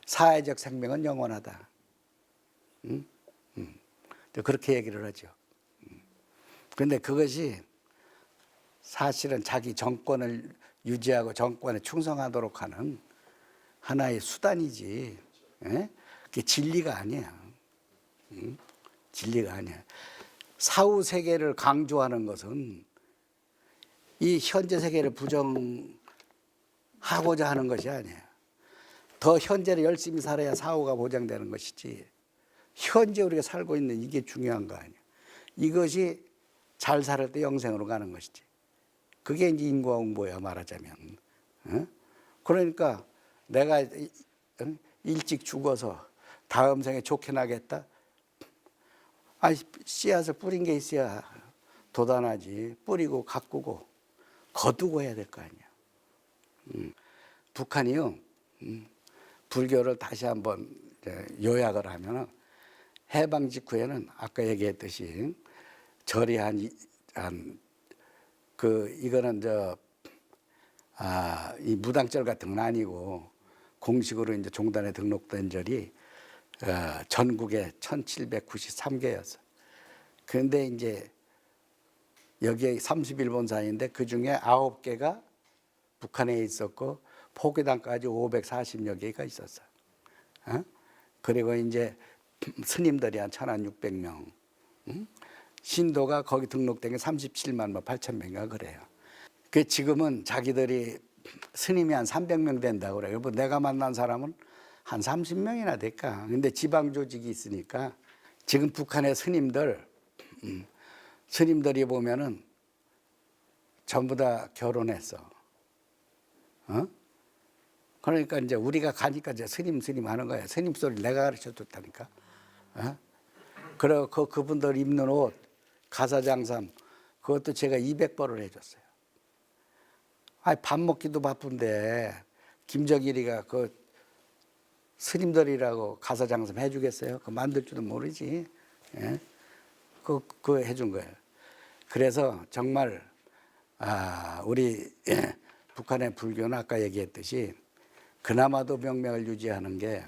사회적 생명은 영원하다. 응? 그렇게 얘기를 하죠. 그런데 그것이 사실은 자기 정권을 유지하고 정권에 충성하도록 하는 하나의 수단이지. 예? 그게 진리가 아니야. 진리가 아니야. 사후 세계를 강조하는 것은 이 현재 세계를 부정하고자 하는 것이 아니에요. 더 현재를 열심히 살아야 사후가 보장되는 것이지. 현재 우리가 살고 있는 이게 중요한 거 아니에요. 이것이 잘 살 때 영생으로 가는 것이지. 그게 이제 인과응보야 말하자면. 어? 그러니까 내가 일찍 죽어서 다음 생에 좋게 나겠다. 씨앗을 뿌린 게 있어야 돋아나지. 뿌리고 가꾸고 거두고 해야 될 거 아니야. 북한이요. 불교를 다시 한번 요약을 하면 해방 직후에는 아까 얘기했듯이 절이 이거는 이 무당절 같은 건 아니고 공식으로 이제 종단에 등록된 절이 전국에 1793개였어요. 그런데 이제 여기에 31본사인데 그 중에 9개가 북한에 있었고 포교단까지 540여 개가 있었어요. 그리고 이제 스님들이 한 1,600명. 신도가 거기 등록된 게 37만 8천 명인가 그래요. 그 지금은 자기들이 스님이 한 300명 된다고 그래요. 내가 만난 사람은 한 30명이나 될까. 근데 지방 조직이 있으니까 지금 북한의 스님들이 보면은 전부 다 결혼했어. 그러니까 이제 우리가 가니까 이제 스님 하는 거야. 스님 소리 내가 가르쳐 줬다니까. 그리고 그분들 입는 옷, 가사장삼, 그것도 제가 200벌을 해줬어요. 밥 먹기도 바쁜데 김정일이가 그 스님들이라고 가사장삼 해주겠어요? 그 만들 줄도 모르지. 예? 그거 해준 거예요. 그래서 정말 우리 북한의 불교는 아까 얘기했듯이 그나마도 명맥을 유지하는 게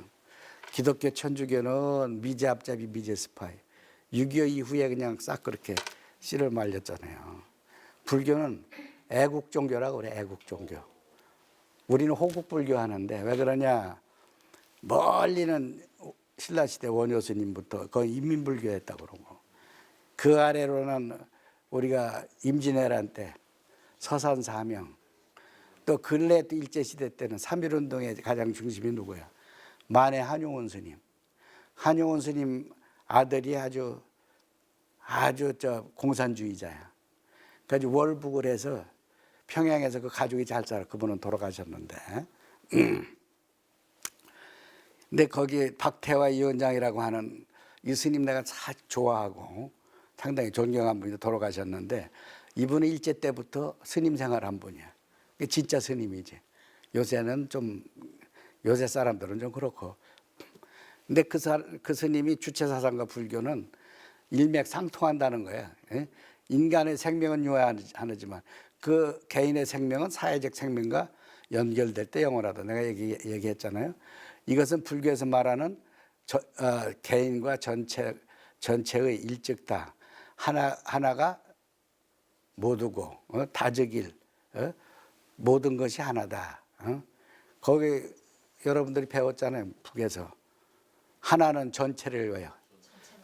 기독교 천주교는 미제 앞잡이 미제 스파이 6.25 이후에 그냥 싹 그렇게 씨를 말렸잖아요. 불교는 애국 종교라고 그래. 애국 종교. 우리는 호국 불교 하는데 왜 그러냐. 멀리는 신라시대 원효스님부터 거의 인민불교 했다고 그러고 그 아래로는 우리가 임진왜란 때 서산사명 또 근래 일제시대 때는 3.1운동의 가장 중심이 누구야? 만해 한용운 스님. 한용운 스님 아들이 아주 공산주의자야. 그래서 월북을 해서 평양에서 그 가족이 잘 살아. 그분은 돌아가셨는데. 근데 거기 박태화 위원장이라고 하는 이 스님 내가 참 좋아하고 상당히 존경한 분이 돌아가셨는데 이분은 일제 때부터 스님 생활한 분이야. 진짜 스님이지. 요새는 좀 요새 사람들은 좀 그렇고. 근데 그 스님이 주체사상과 불교는 일맥상통한다는 거야. 인간의 생명은 유해하지만 그 개인의 생명은 사회적 생명과 연결될 때 영원하다. 내가 얘기했잖아요. 이것은 불교에서 말하는 개인과 전체의 일즉다. 하나가 모두고 다즉일 모든 것이 하나다. 거기 여러분들이 배웠잖아요. 북에서 하나는 전체를 위하여,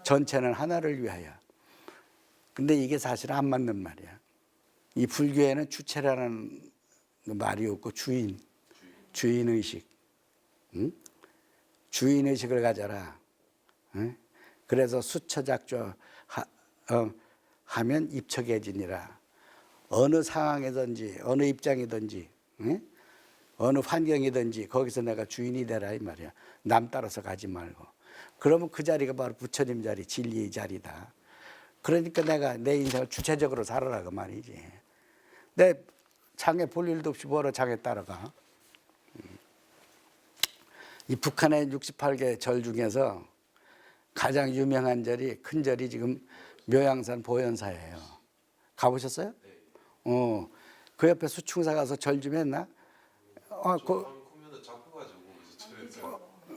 전체는 하나를 위하여. 근데 이게 사실 안 맞는 말이야. 이 불교에는 주체라는 말이 없고 주인 의식, 응? 주인 의식을 가져라. 응? 그래서 수처작조 하면 입척해지니라. 어느 상황이든지 어느 입장이든지 응? 어느 환경이든지 거기서 내가 주인이 되라 이 말이야. 남 따라서 가지 말고. 그러면 그 자리가 바로 부처님 자리, 진리의 자리다. 그러니까 내가 내 인생을 주체적으로 살아라 그 말이지. 내 장에 볼 일도 없이 뭐하러 장에 따라가. 이 북한의 68개 절 중에서 가장 유명한 절이 큰 절이 지금 묘양산 보현사예요. 가보셨어요? 그 옆에 수충사 가서 절 좀 했나?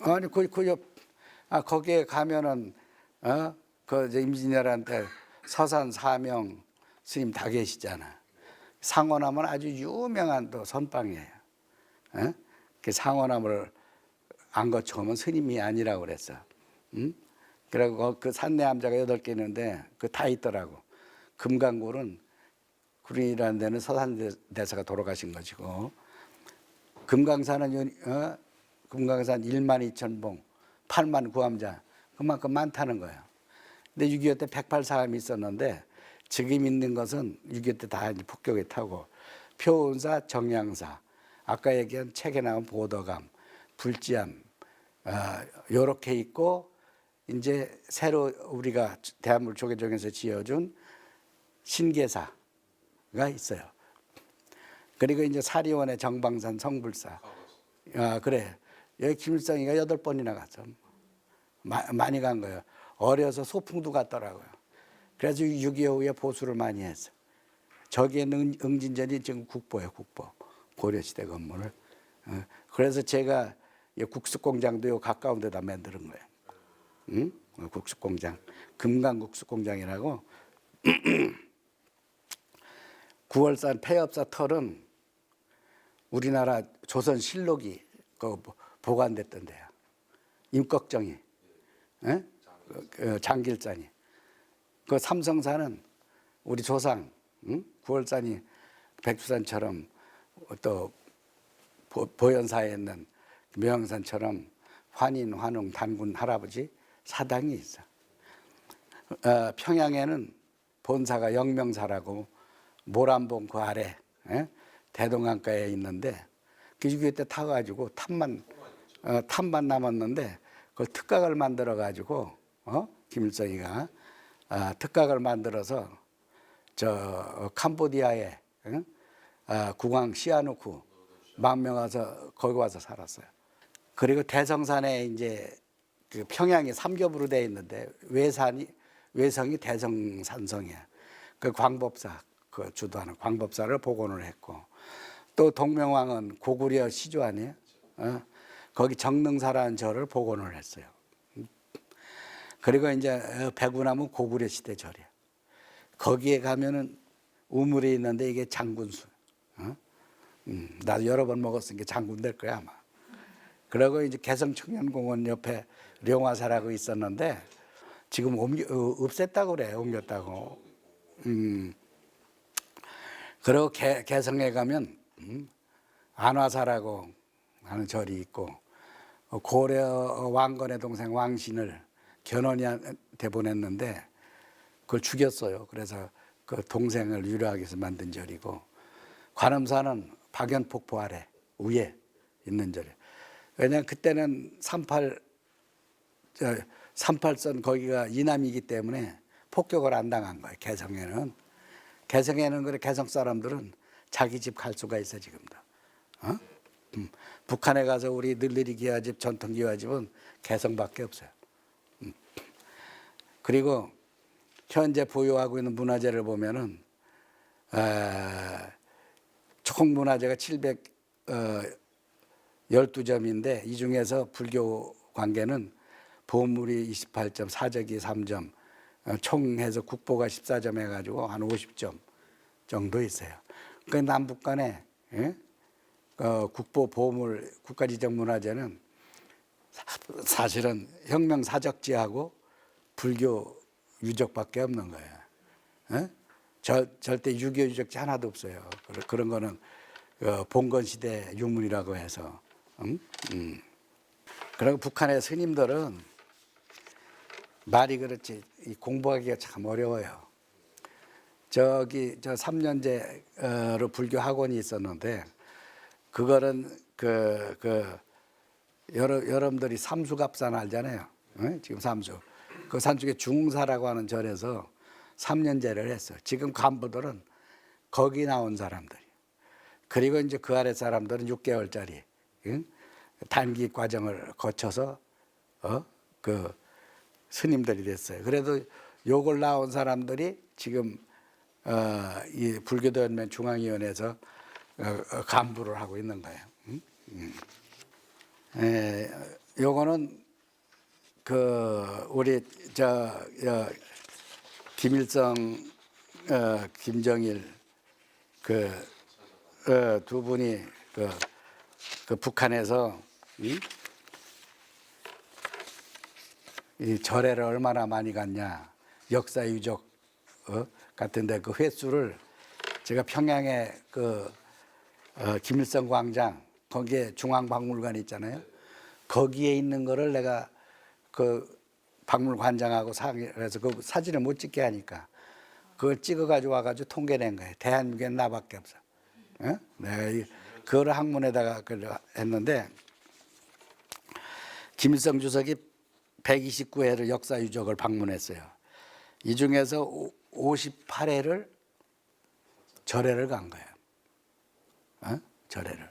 아니 거기에 가면은 그 이제 임진왜란때 서산 사명 스님 다 계시잖아. 상원암은 아주 유명한 또 선방이에요. 그 상원암을 안 거쳐오면 스님이 아니라고 그랬어. 그리고 그 산내암자가 8개 있는데 그 다 있더라고. 금강굴은 구린이라는 데는 서산대사가 돌아가신 것이고, 금강산은 금강산 1만 2천 봉, 8만 구암자, 그만큼 많다는 거예요. 근데 6.25 때 108사람이 있었는데 지금 있는 것은 6.25 때 다 폭격에 타고 표운사, 정양사, 아까 얘기한 책에 나온 보더감, 불지암 요렇게 있고, 이제 새로 우리가 대한물 조계종에서 지어준 신계사가 있어요. 그리고 이제 사리원의 정방산 성불사. 그래. 여기 김일성이가 8번이나 갔어. 많이 간 거예요. 어려서 소풍도 갔더라고요. 그래서 6.25 후에 보수를 많이 했어. 저기에 응진전이 지금 국보예요, 국보. 고려시대 건물을. 그래서 제가 국수공장도 가까운 데다 만드는 거예요. 응? 국수공장. 금강국수공장이라고. 9월산 폐업사 털은 우리나라 조선실록이 보관됐던 데야. 임꺽정이, 장길산이. 그 삼성산은 우리 조상, 9월산이 백두산처럼 또 보현사에 있는 묘양산처럼 환인, 환웅, 단군 할아버지 사당이 있어. 평양에는 본사가 영명사라고 모란봉 그 아래 대동강가에 있는데 그 6.25 때 타가지고 탑만 남았는데 그걸 특각을 만들어 가지고 김일성이가 특각을 만들어서 저 캄보디아에 국왕 시아누쿠 10,000명 와서 거기 와서 살았어요. 그리고 대성산에 이제 그 평양이 3겹으로 되어 있는데 외성이 대성산성이야. 그 광법사 그 주도하는 광법사를 복원을 했고, 또 동명왕은 고구려 시조 아니에요? 거기 정능사라는 절을 복원을 했어요. 그리고 이제 백운하면 고구려 시대 절이야. 거기에 가면은 우물이 있는데 이게 장군수. 나도 여러 번 먹었으니까 장군 될 거야 아마. 그리고 이제 개성청년공원 옆에 룡화사라고 있었는데 지금 없앴다고 그래. 옮겼다고. 그리고 개성에 가면 안화사라고 하는 절이 있고, 고려 왕건의 동생 왕신을 견훤이한테 보냈는데 그걸 죽였어요. 그래서 그 동생을 위로하기 위해서 만든 절이고, 관음사는 박연폭포 아래 위에 있는 절이에요. 왜냐하면 그때는 38선 거기가 이남이기 때문에 폭격을 안 당한 거예요. 개성에는 그래, 개성 사람들은 자기 집 갈 수가 있어 지금도. 북한에 가서 우리 늘리리 기와집, 전통 기와집은 개성밖에 없어요. 그리고 현재 보유하고 있는 문화재를 보면은 총 문화재가 712점인데 이 중에서 불교 관계는 보물이 28점, 사적이 3점, 총 해서 국보가 14점 해가지고 한 50점 정도 있어요. 그 남북 간에 국보 보물 국가지정 문화재는 사실은 혁명 사적지하고 불교 유적밖에 없는 거예요. 절대 유교 유적지 하나도 없어요. 그런 거는 봉건 시대 유물이라고 해서. 그리고 북한의 스님들은 말이 그렇지 공부하기가 참 어려워요. 저 3년제로 불교 학원이 있었는데 그거는 여러분들이 삼수갑산 알잖아요. 지금 삼수. 그 산 중에 중사라고 하는 절에서 3년제를 했어요. 지금 간부들은 거기 나온 사람들이. 그리고 이제 그 아래 사람들은 6개월짜리 단기 과정을 거쳐서 그 스님들이 됐어요. 그래도 요걸 나온 사람들이 지금 이 불교도연맹 중앙위원회에서 간부를 하고 있는 거예요. 요거는 우리 김일성, 김정일 두 분이 그 북한에서 이 절에를 얼마나 많이 갔냐, 역사 유적 같은데 그 횟수를 제가 평양에 김일성 광장 거기에 중앙박물관 있잖아요. 거기에 있는 거를 내가 그 박물관장하고 상의해서 그 사진을 못 찍게 하니까 그걸 찍어가지고 와가지고 통계낸 거예요. 대한민국엔 나밖에 없어. 내가 그걸 학문에다가 했는데 김일성 주석이 129회를 역사 유적을 방문했어요. 이 중에서 58회를 절에를 간 거예요. 절에를.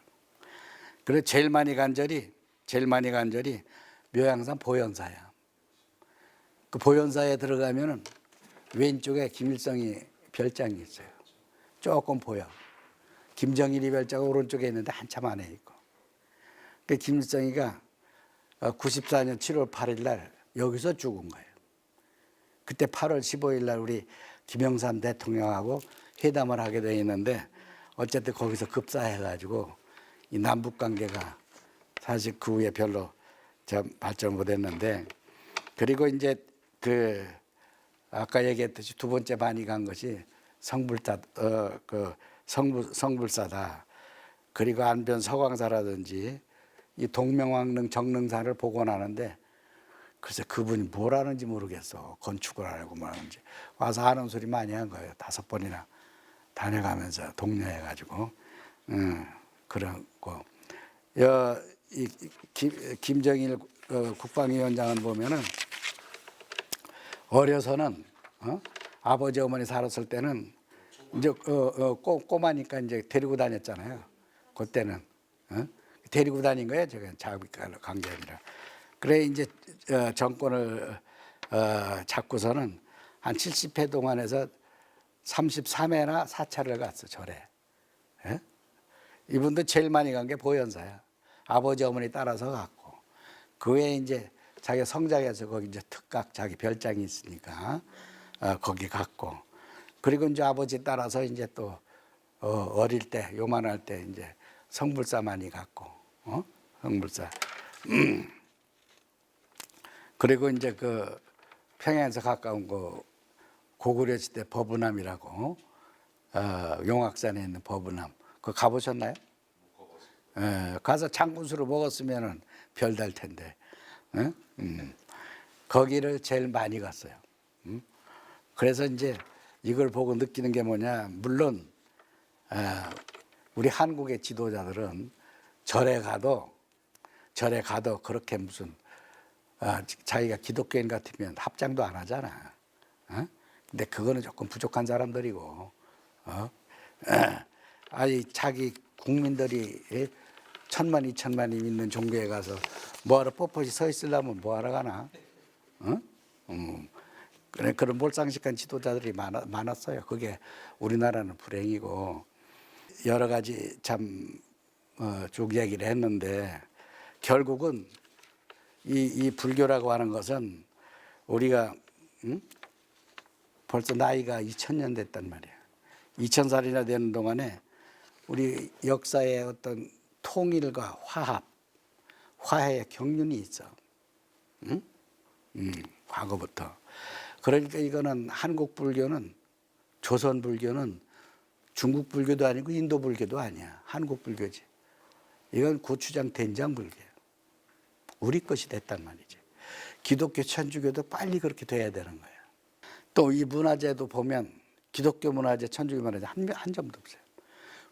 그래서 제일 많이 간 절이 묘양산 보현사야. 그 보현사에 들어가면은 왼쪽에 김일성이 별장이 있어요. 조금 보여. 김정일이 별장 오른쪽에 있는데 한참 안에 있고. 그 김일성이가 94년 7월 8일 날 여기서 죽은 거예요. 그때 8월 15일 날 우리 김영삼 대통령하고 회담을 하게 돼 있는데 어쨌든 거기서 급사해가지고 이 남북 관계가 사실 그 후에 별로 발전 못했는데 그리고 이제 아까 얘기했듯이 두 번째 많이 간 것이 성불사다. 그리고 안변 서광사라든지 이 동명왕릉 정릉사를 복원하는데 글쎄 그분이 뭘 하는지 모르겠어. 건축을 하려고 뭐 하는지. 와서 하는 소리 많이 한 거예요. 5번이나 다녀가면서 독려해가지고. 그런 거. 김정일 국방위원장은 보면은 어려서는 아버지 어머니 살았을 때는 이제 꼬마니까 이제 데리고 다녔잖아요. 그때는 데리고 다닌 거예요. 제가 자기 관계 아니라. 그래 이제 정권을 잡고서는 한 70회 동안에서 33회나 사찰을 갔어 절에. 이분도 제일 많이 간 게 보현사야. 아버지 어머니 따라서 갔고 그 외에 이제 자기 성장해서 거기 이제 특각 자기 별장이 있으니까 거기 갔고 그리고 이제 아버지 따라서 이제 또 어릴 때 요만할 때 이제 성불사 많이 갔고 성불사 그리고 이제 그 평양에서 가까운 그 고구려 시대 버부남이라고 용악산에 있는 버부남 그거 가보셨나요? 가서 창군수로 먹었으면은 별 달 텐데 거기를 제일 많이 갔어요. 그래서 이제 이걸 보고 느끼는 게 뭐냐 물론 우리 한국의 지도자들은 절에 가도 그렇게 무슨 자기가 기독교인 같으면 합장도 안 하잖아. 근데 그거는 조금 부족한 사람들이고 아니 자기 국민들이 1000만 2000만이 있는 종교에 가서 뭐하러 뻣뻣이 서 있으려면 뭐하러 가나? 그런 몰상식한 지도자들이 많았어요. 그게 우리나라는 불행이고 여러 가지 참 쭉 얘기를 했는데 결국은 이 불교라고 하는 것은 우리가 벌써 나이가 2000년 됐단 말이야. 2000살이나 되는 동안에 우리 역사의 어떤 통일과 화해의 경륜이 있어. 과거부터. 그러니까 이거는 한국 불교는 조선 불교는 중국 불교도 아니고 인도 불교도 아니야. 한국 불교지. 이건 고추장 된장 불교예요. 우리 것이 됐단 말이지. 기독교 천주교도 빨리 그렇게 돼야 되는 거예요. 또 이 문화재도 보면 기독교 문화재, 천주교 문화재 한 점도 없어요.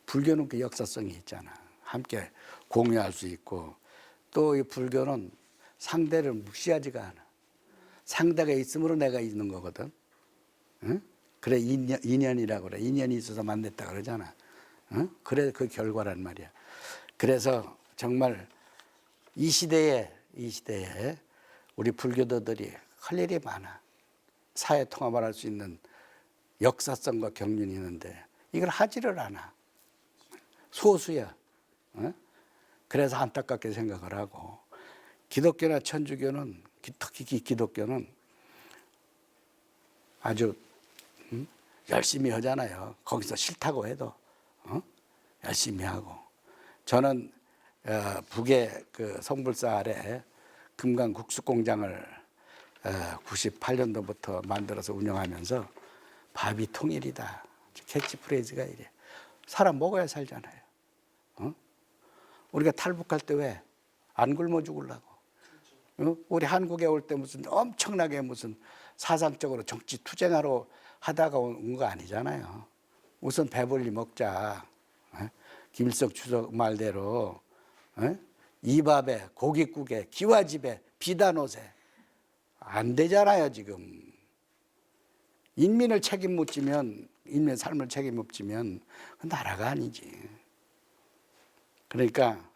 불교는 그 역사성이 있잖아. 함께 공유할 수 있고, 또 이 불교는 상대를 무시하지가 않아. 상대가 있으므로 내가 있는 거거든. 응? 그래 인연이라고 그래. 인연이 있어서 만났다 그러잖아. 응? 그래 그 결과란 말이야. 그래서 정말 이 시대에 우리 불교도들이 할 일이 많아. 사회 통합을 할 수 있는 역사성과 경륜이 있는데 이걸 하지를 않아. 소수야. 응? 그래서 안타깝게 생각을 하고, 기독교나 천주교는, 특히 기독교는 아주 열심히 하잖아요. 거기서 싫다고 해도 열심히 하고. 저는 북의 그 성불사 아래 금강 국수공장을 98년도부터 만들어서 운영하면서 밥이 통일이다. 캐치프레이즈가 이래. 사람 먹어야 살잖아요. 우리가 탈북할 때 왜 안 굶어 죽으려고? 우리 한국에 올 때 무슨 엄청나게 무슨 사상적으로 정치 투쟁하러 하다가 온 거 아니잖아요. 우선 배불리 먹자. 김일성 주석 말대로 이 밥에 고깃국에 기와집에 비단 옷에 안 되잖아요 지금. 인민을 책임 못 지면, 인민 삶을 책임 못 지면 나라가 아니지. 그러니까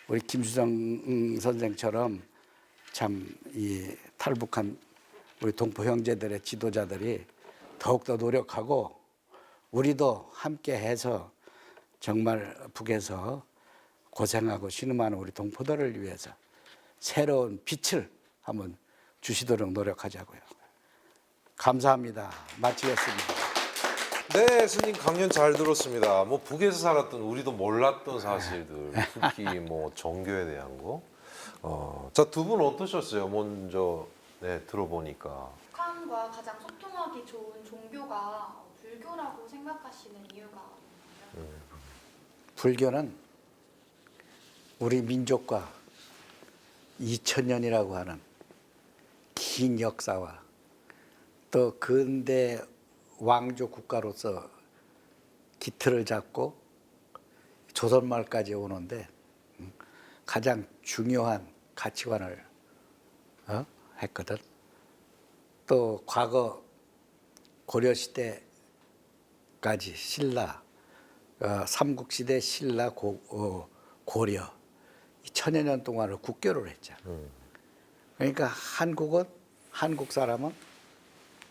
우리 김수정 선생처럼 참 이 탈북한 우리 동포 형제들의 지도자들이 더욱더 노력하고, 우리도 함께 해서 정말 북에서 고생하고 신음하는 우리 동포들을 위해서 새로운 빛을 한번 주시도록 노력하자고요. 감사합니다. 마치겠습니다. 네, 스님 강연 잘 들었습니다. 뭐 북에서 살았던 우리도 몰랐던 사실들, 특히 뭐 종교에 대한 거. 자, 두 분 어떠셨어요? 먼저 들어보니까. 북한과 가장 소통하기 좋은 종교가 불교라고 생각하시는 이유가 뭐예요? 불교는 우리 민족과 2000년이라고 하는 긴 역사와 또 근대 왕조 국가로서 기틀을 잡고 조선 말까지 오는데 가장 중요한 가치관을 했거든. 또 과거 고려 시대까지 신라, 삼국시대 신라 고려 1000여 년 동안을 국교를 했잖아. 그러니까 한국 사람은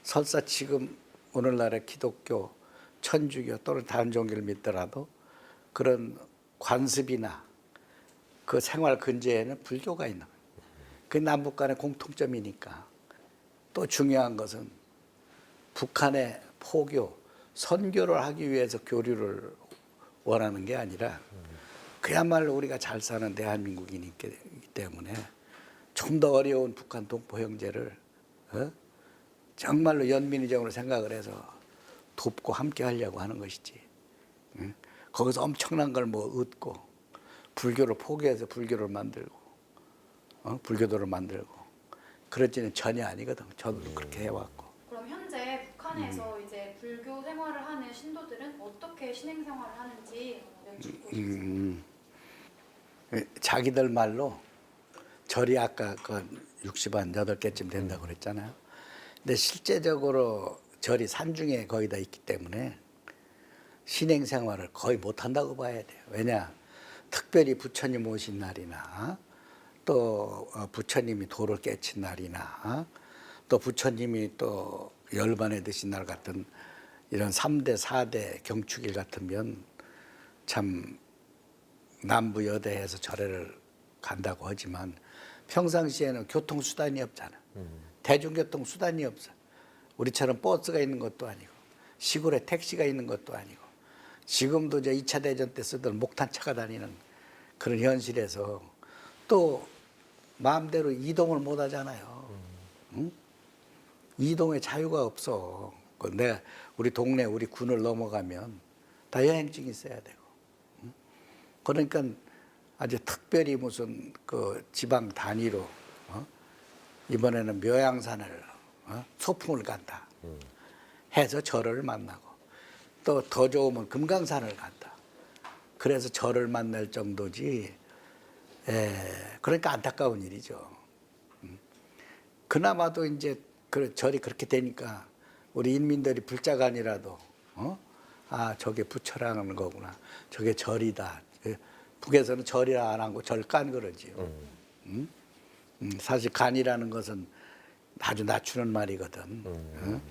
설사 지금 오늘날의 기독교, 천주교 또는 다른 종교를 믿더라도 그런 관습이나 그 생활 근저에는 불교가 있는 거예요. 그 남북 간의 공통점이니까. 또 중요한 것은 북한의 포교, 선교를 하기 위해서 교류를 원하는 게 아니라 그야말로 우리가 잘 사는 대한민국이기 때문에 좀 더 어려운 북한 동포 형제를 정말로 연민의정으로 생각을 해서 돕고 함께 하려고 하는 것이지. 거기서 엄청난 걸 뭐 얻고 불교를 포기해서 불교를 만들고 불교도를 만들고 그렇지는 전혀 아니거든. 저도 그렇게 해왔고. 그럼 현재 북한에서 이제 불교 생활을 하는 신도들은 어떻게 신행 생활을 하는지 여쭙고 싶습니다. 자기들 말로 절이 아까 그 60한 8개쯤 된다고 그랬잖아요. 근데 실제적으로 절이 산중에 거의 다 있기 때문에 신행 생활을 거의 못 한다고 봐야 돼요. 왜냐? 특별히 부처님 오신 날이나 또 부처님이 돌을 깨친 날이나 또 부처님이 또 열반에 드신 날 같은 이런 3대 4대 경축일 같으면 참 남부 여대에서 절에를 간다고 하지만 평상시에는 교통수단이 없잖아. 대중교통수단이 없어. 우리처럼 버스가 있는 것도 아니고 시골에 택시가 있는 것도 아니고 지금도 이제 2차 대전 때 쓰던 목탄차가 다니는 그런 현실에서 또 마음대로 이동을 못 하잖아요. 응? 이동의 자유가 없어. 없고 내가 우리 동네 우리 군을 넘어가면 다 여행증이 있어야 되고. 그러니까 아주 특별히 무슨 그 지방 단위로 이번에는 묘양산을 소풍을 간다 해서 절을 만나고 또 더 좋으면 금강산을 간다. 그래서 절을 만날 정도지. 그러니까 안타까운 일이죠. 그나마도 이제 절이 그렇게 되니까 우리 인민들이 불자간이라도 아 저게 부처라는 거구나. 저게 절이다. 북에서는 절이라 안 하고 절간 그러지요. 사실 간이라는 것은 아주 낮추는 말이거든.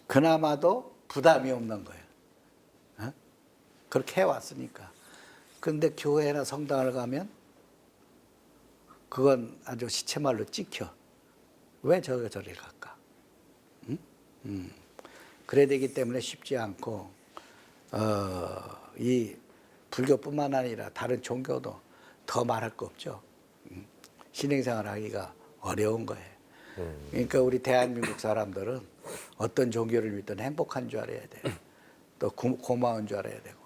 그나마도 부담이 없는 거예요. 그렇게 해왔으니까. 근데 교회나 성당을 가면 그건 아주 시체말로 찍혀. 왜 저가 저리 갈까? 그래야 되기 때문에 쉽지 않고 이 불교뿐만 아니라 다른 종교도 더 말할 거 없죠. 신행생활하기가 어려운 거예요. 그러니까 우리 대한민국 사람들은 어떤 종교를 믿든 행복한 줄 알아야 돼요. 또 고마운 줄 알아야 되고.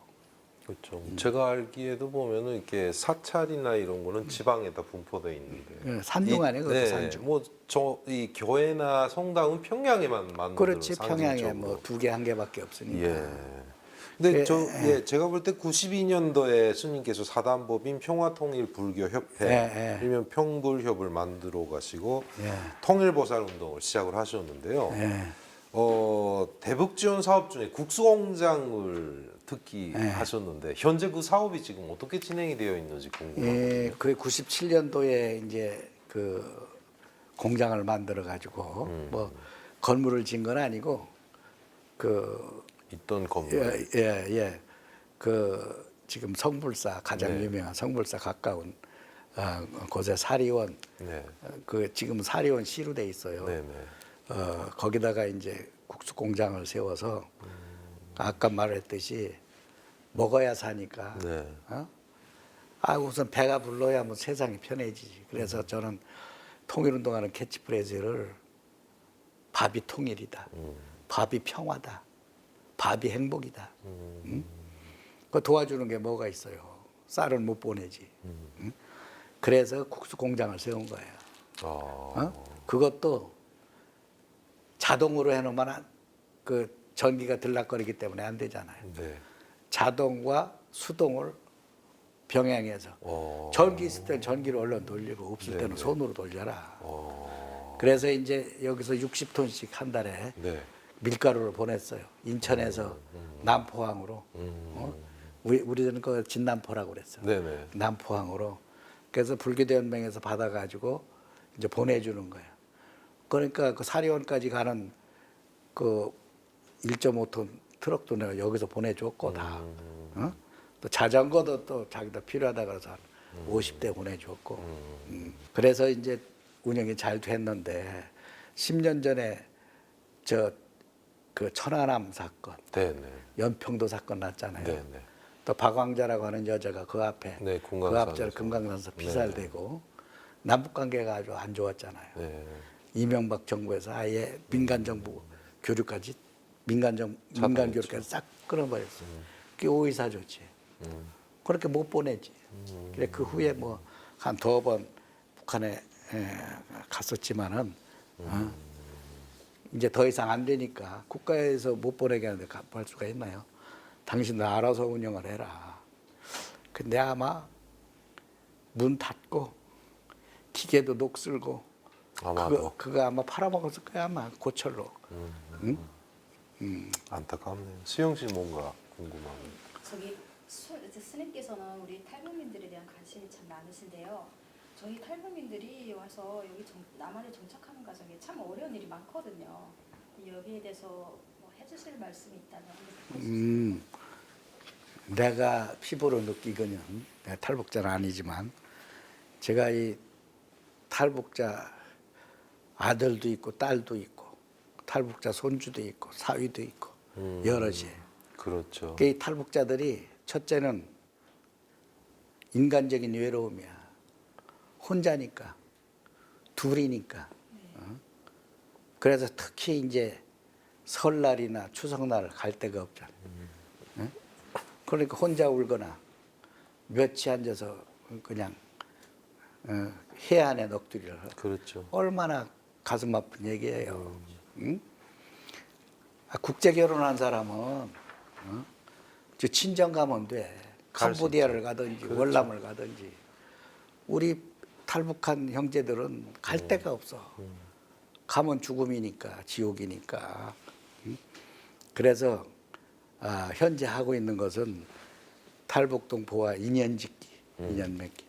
그렇죠. 제가 알기에도 보면은 이렇게 사찰이나 이런 거는 지방에다 분포돼 있는데 산중 안에 그것도 네, 산중. 뭐저 이 교회나 성당은 평양에만 만들어. 그렇지 평양에 뭐 2개 1개밖에 없으니까. 예. 근데 제가 볼 때 92년도에 스님께서 사단법인 평화통일불교협회 일명 평불협을 만들어 가시고 통일보살 운동을 시작을 하셨는데요. 대북지원 사업 중에 국수공장을 특히 하셨는데 현재 그 사업이 지금 어떻게 진행이 되어 있는지 궁금합니다. 그게 97년도에 이제 그 공장을 만들어 가지고 뭐 건물을 지은 건 아니고 그 있던 건물. 그 지금 성불사 가장 유명한 성불사 가까운 곳에 사리원. 그 지금 사리원 시로 돼 있어요. 거기다가 이제 국수 공장을 세워서 아까 말했듯이 먹어야 사니까. 우선 배가 불러야 뭐 세상이 편해지지. 그래서 저는 통일운동하는 캐치프레이즈를 밥이 통일이다. 밥이 평화다. 밥이 행복이다. 그 도와주는 게 뭐가 있어요? 쌀은 못 보내지. 그래서 국수 공장을 세운 거예요. 그것도 자동으로 해놓으면 그 전기가 들락거리기 때문에 안 되잖아요. 자동과 수동을 병행해서 전기 있을 때는 전기를 얼른 돌리고 없을 때는 손으로 돌려라. 그래서 이제 여기서 60톤씩 한 달에 밀가루를 보냈어요. 인천에서 남포항으로. 우리들은 그 진남포라고 그랬어요. 남포항으로. 그래서 불교대연맹에서 받아가지고 이제 보내주는 거예요. 그러니까 그 사리원까지 가는 그 1.5톤 트럭도 내가 여기서 보내줬고 다. 또 자전거도 또 자기도 필요하다 그래서 한 50대 보내줬고. 그래서 이제 운영이 잘 됐는데 10년 전에 그 천안함 사건, 연평도 사건 났잖아요. 또 박왕자라고 하는 여자가 그 앞에 그 앞자리 금강산에서 피살되고 남북 관계가 아주 안 좋았잖아요. 이명박 정부에서 아예 민간 정부 교류까지 민간 교류까지 싹 끊어버렸어요. 그게 오이사조치. 그렇게 못 보내지. 그래 그 후에 뭐 한 2번 북한에 갔었지만은 이제 더 이상 안 되니까 국가에서 못 보내게 하는데 갈 수가 있나요? 당신들 알아서 운영을 해라. 근데 아마 문 닫고 기계도 녹슬고 그거 아마 팔아먹었을 거야 아마 고철로. 안타깝네요. 수영 씨 뭔가 궁금합니다. 저기 스님께서는 우리 탈북민들에 대한 관심이 참 많으신데요. 저희 탈북민들이 와서 여기 남한에 정착하는 과정에 참 어려운 일이 많거든요. 여기에 대해서 뭐 해주실 말씀이 있다면. 내가 피부로 느끼거든. 내가 탈북자는 아니지만 제가 이 탈북자 아들도 있고 딸도 있고 탈북자 손주도 있고 사위도 있고 여럿이. 그렇죠. 이 탈북자들이 첫째는 인간적인 외로움이야. 혼자니까, 둘이니까. 그래서 특히 이제 설날이나 추석날 갈 데가 없잖아. 응? 그러니까 혼자 울거나 며칠 앉아서 그냥 해안에 넋두리를 하고. 그렇죠. 얼마나 가슴 아픈 얘기예요. 응? 국제 결혼한 사람은 저 친정 가면 돼. 갈수 캄보디아를 가든지 그렇죠. 월남을 가든지. 우리 탈북한 형제들은 갈 데가 없어. 가면 죽음이니까, 지옥이니까. 응? 그래서 현재 하고 있는 것은 탈북동포와 인연 짓기, 인연 맺기.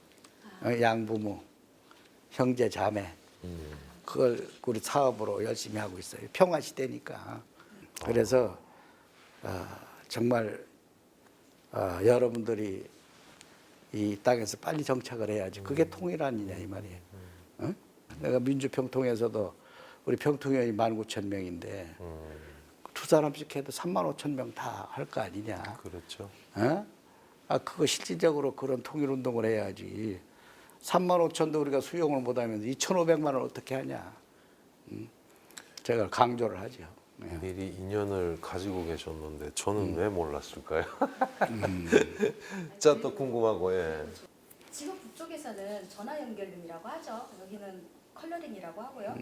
양부모, 형제 자매. 그걸 우리 사업으로 열심히 하고 있어요. 평화 시대니까. 그래서 정말 여러분들이 이 땅에서 빨리 정착을 해야지. 그게 통일 아니냐 이 말이에요. 어? 내가 민주평통에서도 우리 평통위원이 19,000명인데 두 사람씩 해도 35,000명 다 할 거 아니냐. 그렇죠. 어? 그거 실질적으로 그런 통일 운동을 해야지. 35,000도 우리가 수용을 못하면 2,500만을 어떻게 하냐. 제가 강조를 하죠. 네. 미리 인연을 가지고 계셨는데 저는 왜 몰랐을까요? 진짜 또 궁금하고 예. 지금 북쪽에서는 전화 연결음이라고 하죠. 여기는 컬러링이라고 하고요.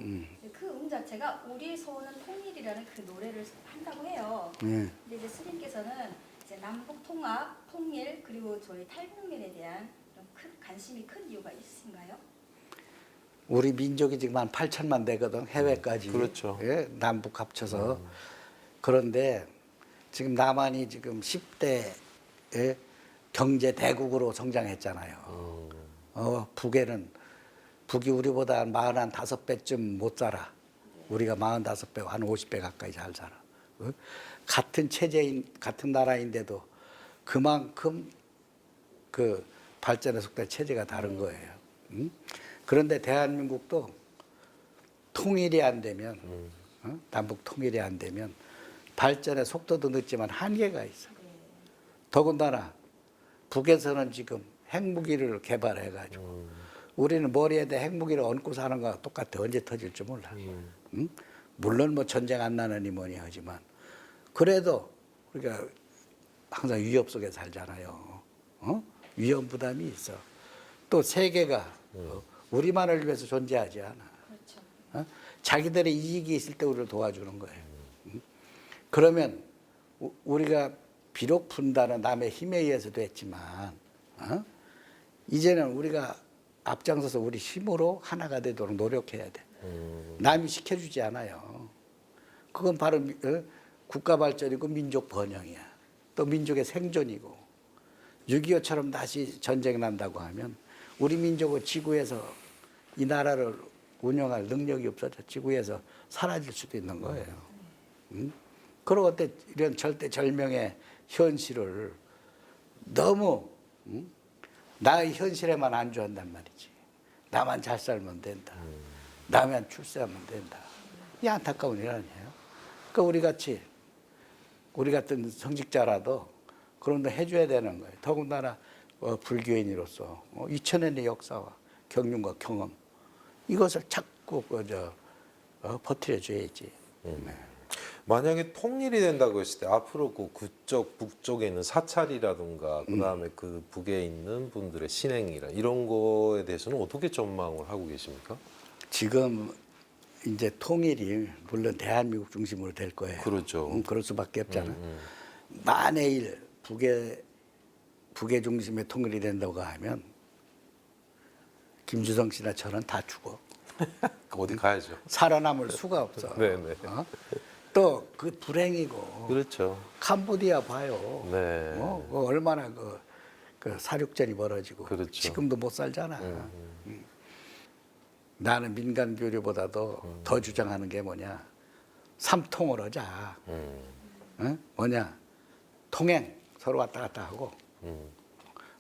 그 자체가 우리 소원은 통일이라는 그 노래를 한다고 해요. 네. 근데 이제 스님께서는 이제 남북 통합, 통일 그리고 저희 탈북민에 대한 이런 큰 관심이 큰 이유가 있으신가요? 우리 민족이 지금 한 8천만 되거든, 해외까지. 그렇죠. 예, 남북 합쳐서. 그런데 지금 남한이 지금 10대 경제 대국으로 성장했잖아요. 북이 우리보다 한 45배쯤 못 살아. 우리가 45배, 한 50배 가까이 잘 살아. 같은 체제인, 같은 나라인데도 그만큼 그 발전의 속도와 체제가 다른 거예요. 그런데 대한민국도 통일이 안 되면, 남북 통일이 안 되면 발전의 속도도 늦지만 한계가 있어. 더군다나 북에서는 지금 핵무기를 개발해가지고 우리는 머리에다 핵무기를 얹고 사는 거와 똑같아. 언제 터질지 몰라. 응? 물론 뭐 전쟁 안 나느니 뭐니 하지만 그래도 우리가 항상 위협 속에 살잖아요. 위험 부담이 있어. 또 세계가 우리만을 위해서 존재하지 않아. 그렇죠. 자기들의 이익이 있을 때 우리를 도와주는 거예요. 그러면 우리가 비록 분단은 남의 힘에 의해서도 했지만 이제는 우리가 앞장서서 우리 힘으로 하나가 되도록 노력해야 돼. 남이 시켜주지 않아요. 그건 바로 국가 발전이고 민족 번영이야. 또 민족의 생존이고 6.25처럼 다시 전쟁 난다고 하면 우리 민족은 지구에서 이 나라를 운영할 능력이 없어져 지구에서 사라질 수도 있는 거예요. 그리고 이런 절대절명의 현실을 너무 나의 현실에만 안주한단 말이지. 나만 잘 살면 된다. 나만 출세하면 된다. 이 안타까운 일 아니에요. 그러니까 우리 같은 성직자라도 그런 거 해줘야 되는 거예요. 더군다나 불교인으로서 2000년의 역사와 경륜과 경험 이것을 자꾸 버텨줘야지. 네. 만약에 통일이 된다고 했을 때 앞으로 그 그쪽 북쪽에 있는 사찰이라든가 그다음에 그 북에 있는 분들의 신행이라 이런 거에 대해서는 어떻게 전망을 하고 계십니까? 지금 이제 통일이 물론 대한민국 중심으로 될 거예요. 그렇죠. 그럴 수밖에 없잖아. 만일 북의 중심에 통일이 된다고 하면 김주성 씨나 저는 다 죽어. 어디 가야죠. 살아남을 수가 없어. 네네. 또 그 불행이고. 그렇죠. 캄보디아 봐요. 네. 얼마나 그 사륙전이 벌어지고 그렇죠. 지금도 못 살잖아. 나는 민간 교류보다도 더 주장하는 게 뭐냐? 삼통을 하자. 뭐냐? 통행 서로 왔다 갔다 하고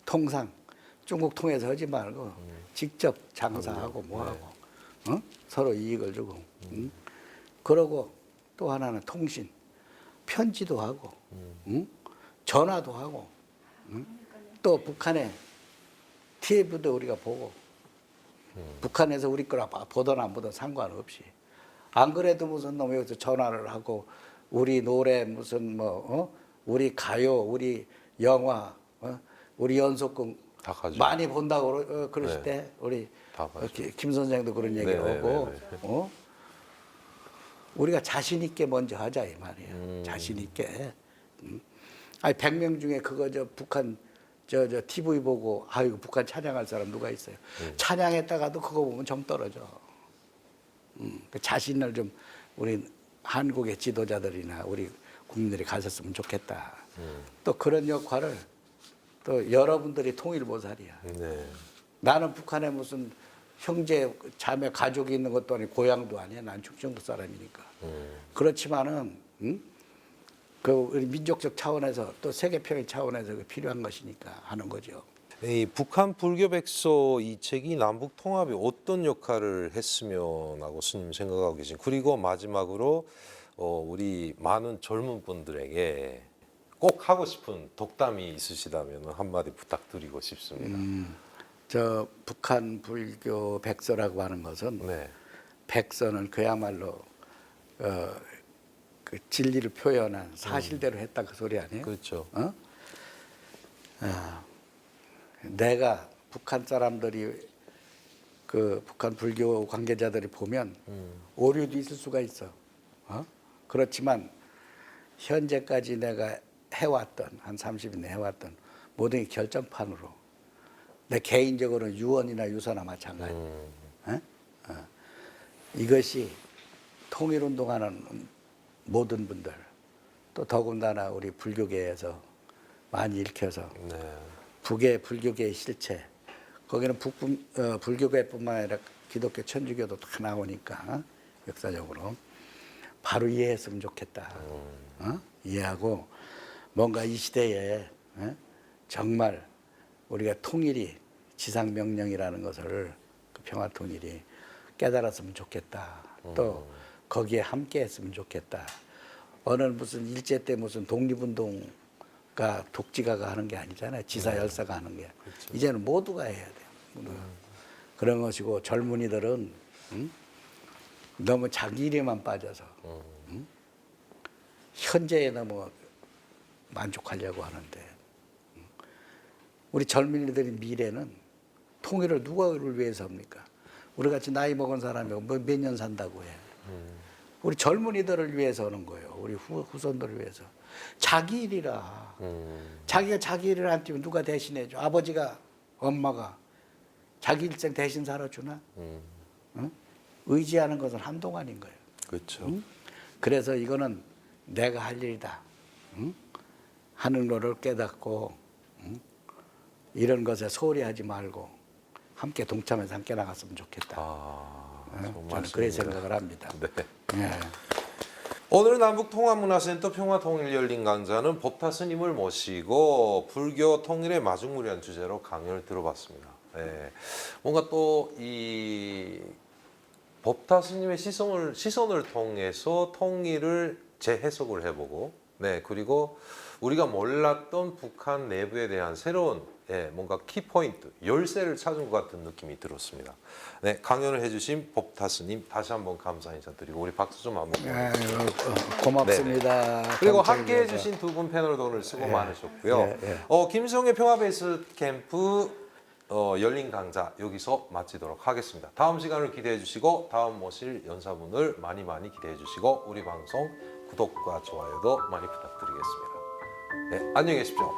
통상 중국 통해서 하지 말고 직접 장사하고 뭐하고 서로 이익을 주고 그러고 또 하나는 통신 편지도 하고 전화도 하고 또 북한에 TV도 우리가 보고 북한에서 우리 걸 보든 안 보든 상관없이 안 그래도 무슨 놈 여기서 전화를 하고 우리 노래 무슨 우리 가요, 우리 영화, 우리 연속극 다 가죠. 많이 본다고 그러실 네. 때 우리 다 봐죠. 김 선생도 그런 얘기하고 우리가 자신 있게 먼저 하자 이 말이에요. 자신 있게. 아니 100명 중에 그거 북한 저 TV 보고 아이고 북한 찬양할 사람 누가 있어요? 찬양했다가도 그거 보면 정 떨어져. 그 자신을 좀 우리 한국의 지도자들이나 우리 국민들이 가졌으면 좋겠다. 또 그런 역할을 또 여러분들이 통일보살이야. 네. 나는 북한에 무슨 형제, 자매, 가족이 있는 것도 아니고 고향도 아니야. 난 충청도 사람이니까. 그렇지만은 그 우리 민족적 차원에서 또 세계평의 차원에서 필요한 것이니까 하는 거죠. 이 북한 불교 백서 이 책이 남북 통합에 어떤 역할을 했으면 하고 스님 생각하고 계신. 그리고 마지막으로 우리 많은 젊은 분들에게 꼭 하고 싶은 독담이 있으시다면 한마디 부탁드리고 싶습니다. 저 북한 불교 백서라고 하는 것은 네. 백서는 그야말로 그 진리를 표현한 사실대로 했다 그 소리 아니에요? 그렇죠. 내가 북한 사람들이 그 북한 불교 관계자들이 보면 오류도 있을 수가 있어. 그렇지만 현재까지 내가 해왔던 한 30년 해왔던 모든 게 결정판으로 내 개인적으로는 유언이나 유서나 마찬가지. 이것이 통일운동하는 모든 분들 또 더군다나 우리 불교계에서 많이 읽혀서 네. 북의 불교계의 실체 거기는 불교계뿐만 아니라 기독교 천주교도 다 나오니까 역사적으로 바로 이해했으면 좋겠다. 이해하고 뭔가 이 시대에 정말 우리가 통일이 지상명령이라는 것을 그 평화통일이 깨달았으면 좋겠다. 또 거기에 함께했으면 좋겠다. 어느 무슨 일제 때 무슨 독립운동가 독지가가 하는 게 아니잖아요. 지사열사가 하는 게. 그렇죠. 이제는 모두가 해야 돼요. 모두가. 그런 것이고 젊은이들은 너무 자기 일에만 빠져서 현재에 너무 만족하려고 하는데 우리 젊은이들의 미래는 통일을 누구를 위해서 합니까? 우리같이 나이 먹은 사람이 몇 년 산다고 해. 우리 젊은이들을 위해서 하는 거예요. 우리 후손들을 위해서. 자기 일이라. 자기가 자기 일을 안 뛰면 누가 대신해줘? 아버지가 엄마가 자기 일생 대신 살아주나? 응? 의지하는 것은 한동안인 거예요. 그렇죠. 그래서 이거는 내가 할 일이다. 하는 거를 깨닫고 이런 것에 소홀히 하지 말고 함께 동참해서 함께 나갔으면 좋겠다. 저는 그렇게 생각을 합니다. 네. 예. 오늘 남북통합문화센터 평화통일열린 강좌는 법타 스님을 모시고 불교 통일의 마중물이라는 주제로 강연을 들어봤습니다. 네. 뭔가 또 이 법타 스님의 시선을 통해서 통일을 재해석을 해보고, 네, 그리고 우리가 몰랐던 북한 내부에 대한 새로운 뭔가 키포인트, 열쇠를 찾은 것 같은 느낌이 들었습니다. 네, 강연을 해주신 법타 스님 다시 한번 감사 인사드리고 우리 박수 좀 한번 보내주세요. 고맙습니다. 그리고 함께 해주신 두 분 패널도 오늘 수고 많으셨고요. 김성의 평화베이스 캠프 열린 강좌 여기서 마치도록 하겠습니다. 다음 시간을 기대해 주시고 다음 모실 연사분을 많이 기대해 주시고 우리 방송 구독과 좋아요도 많이 부탁드리겠습니다. 네, 안녕히 계십시오.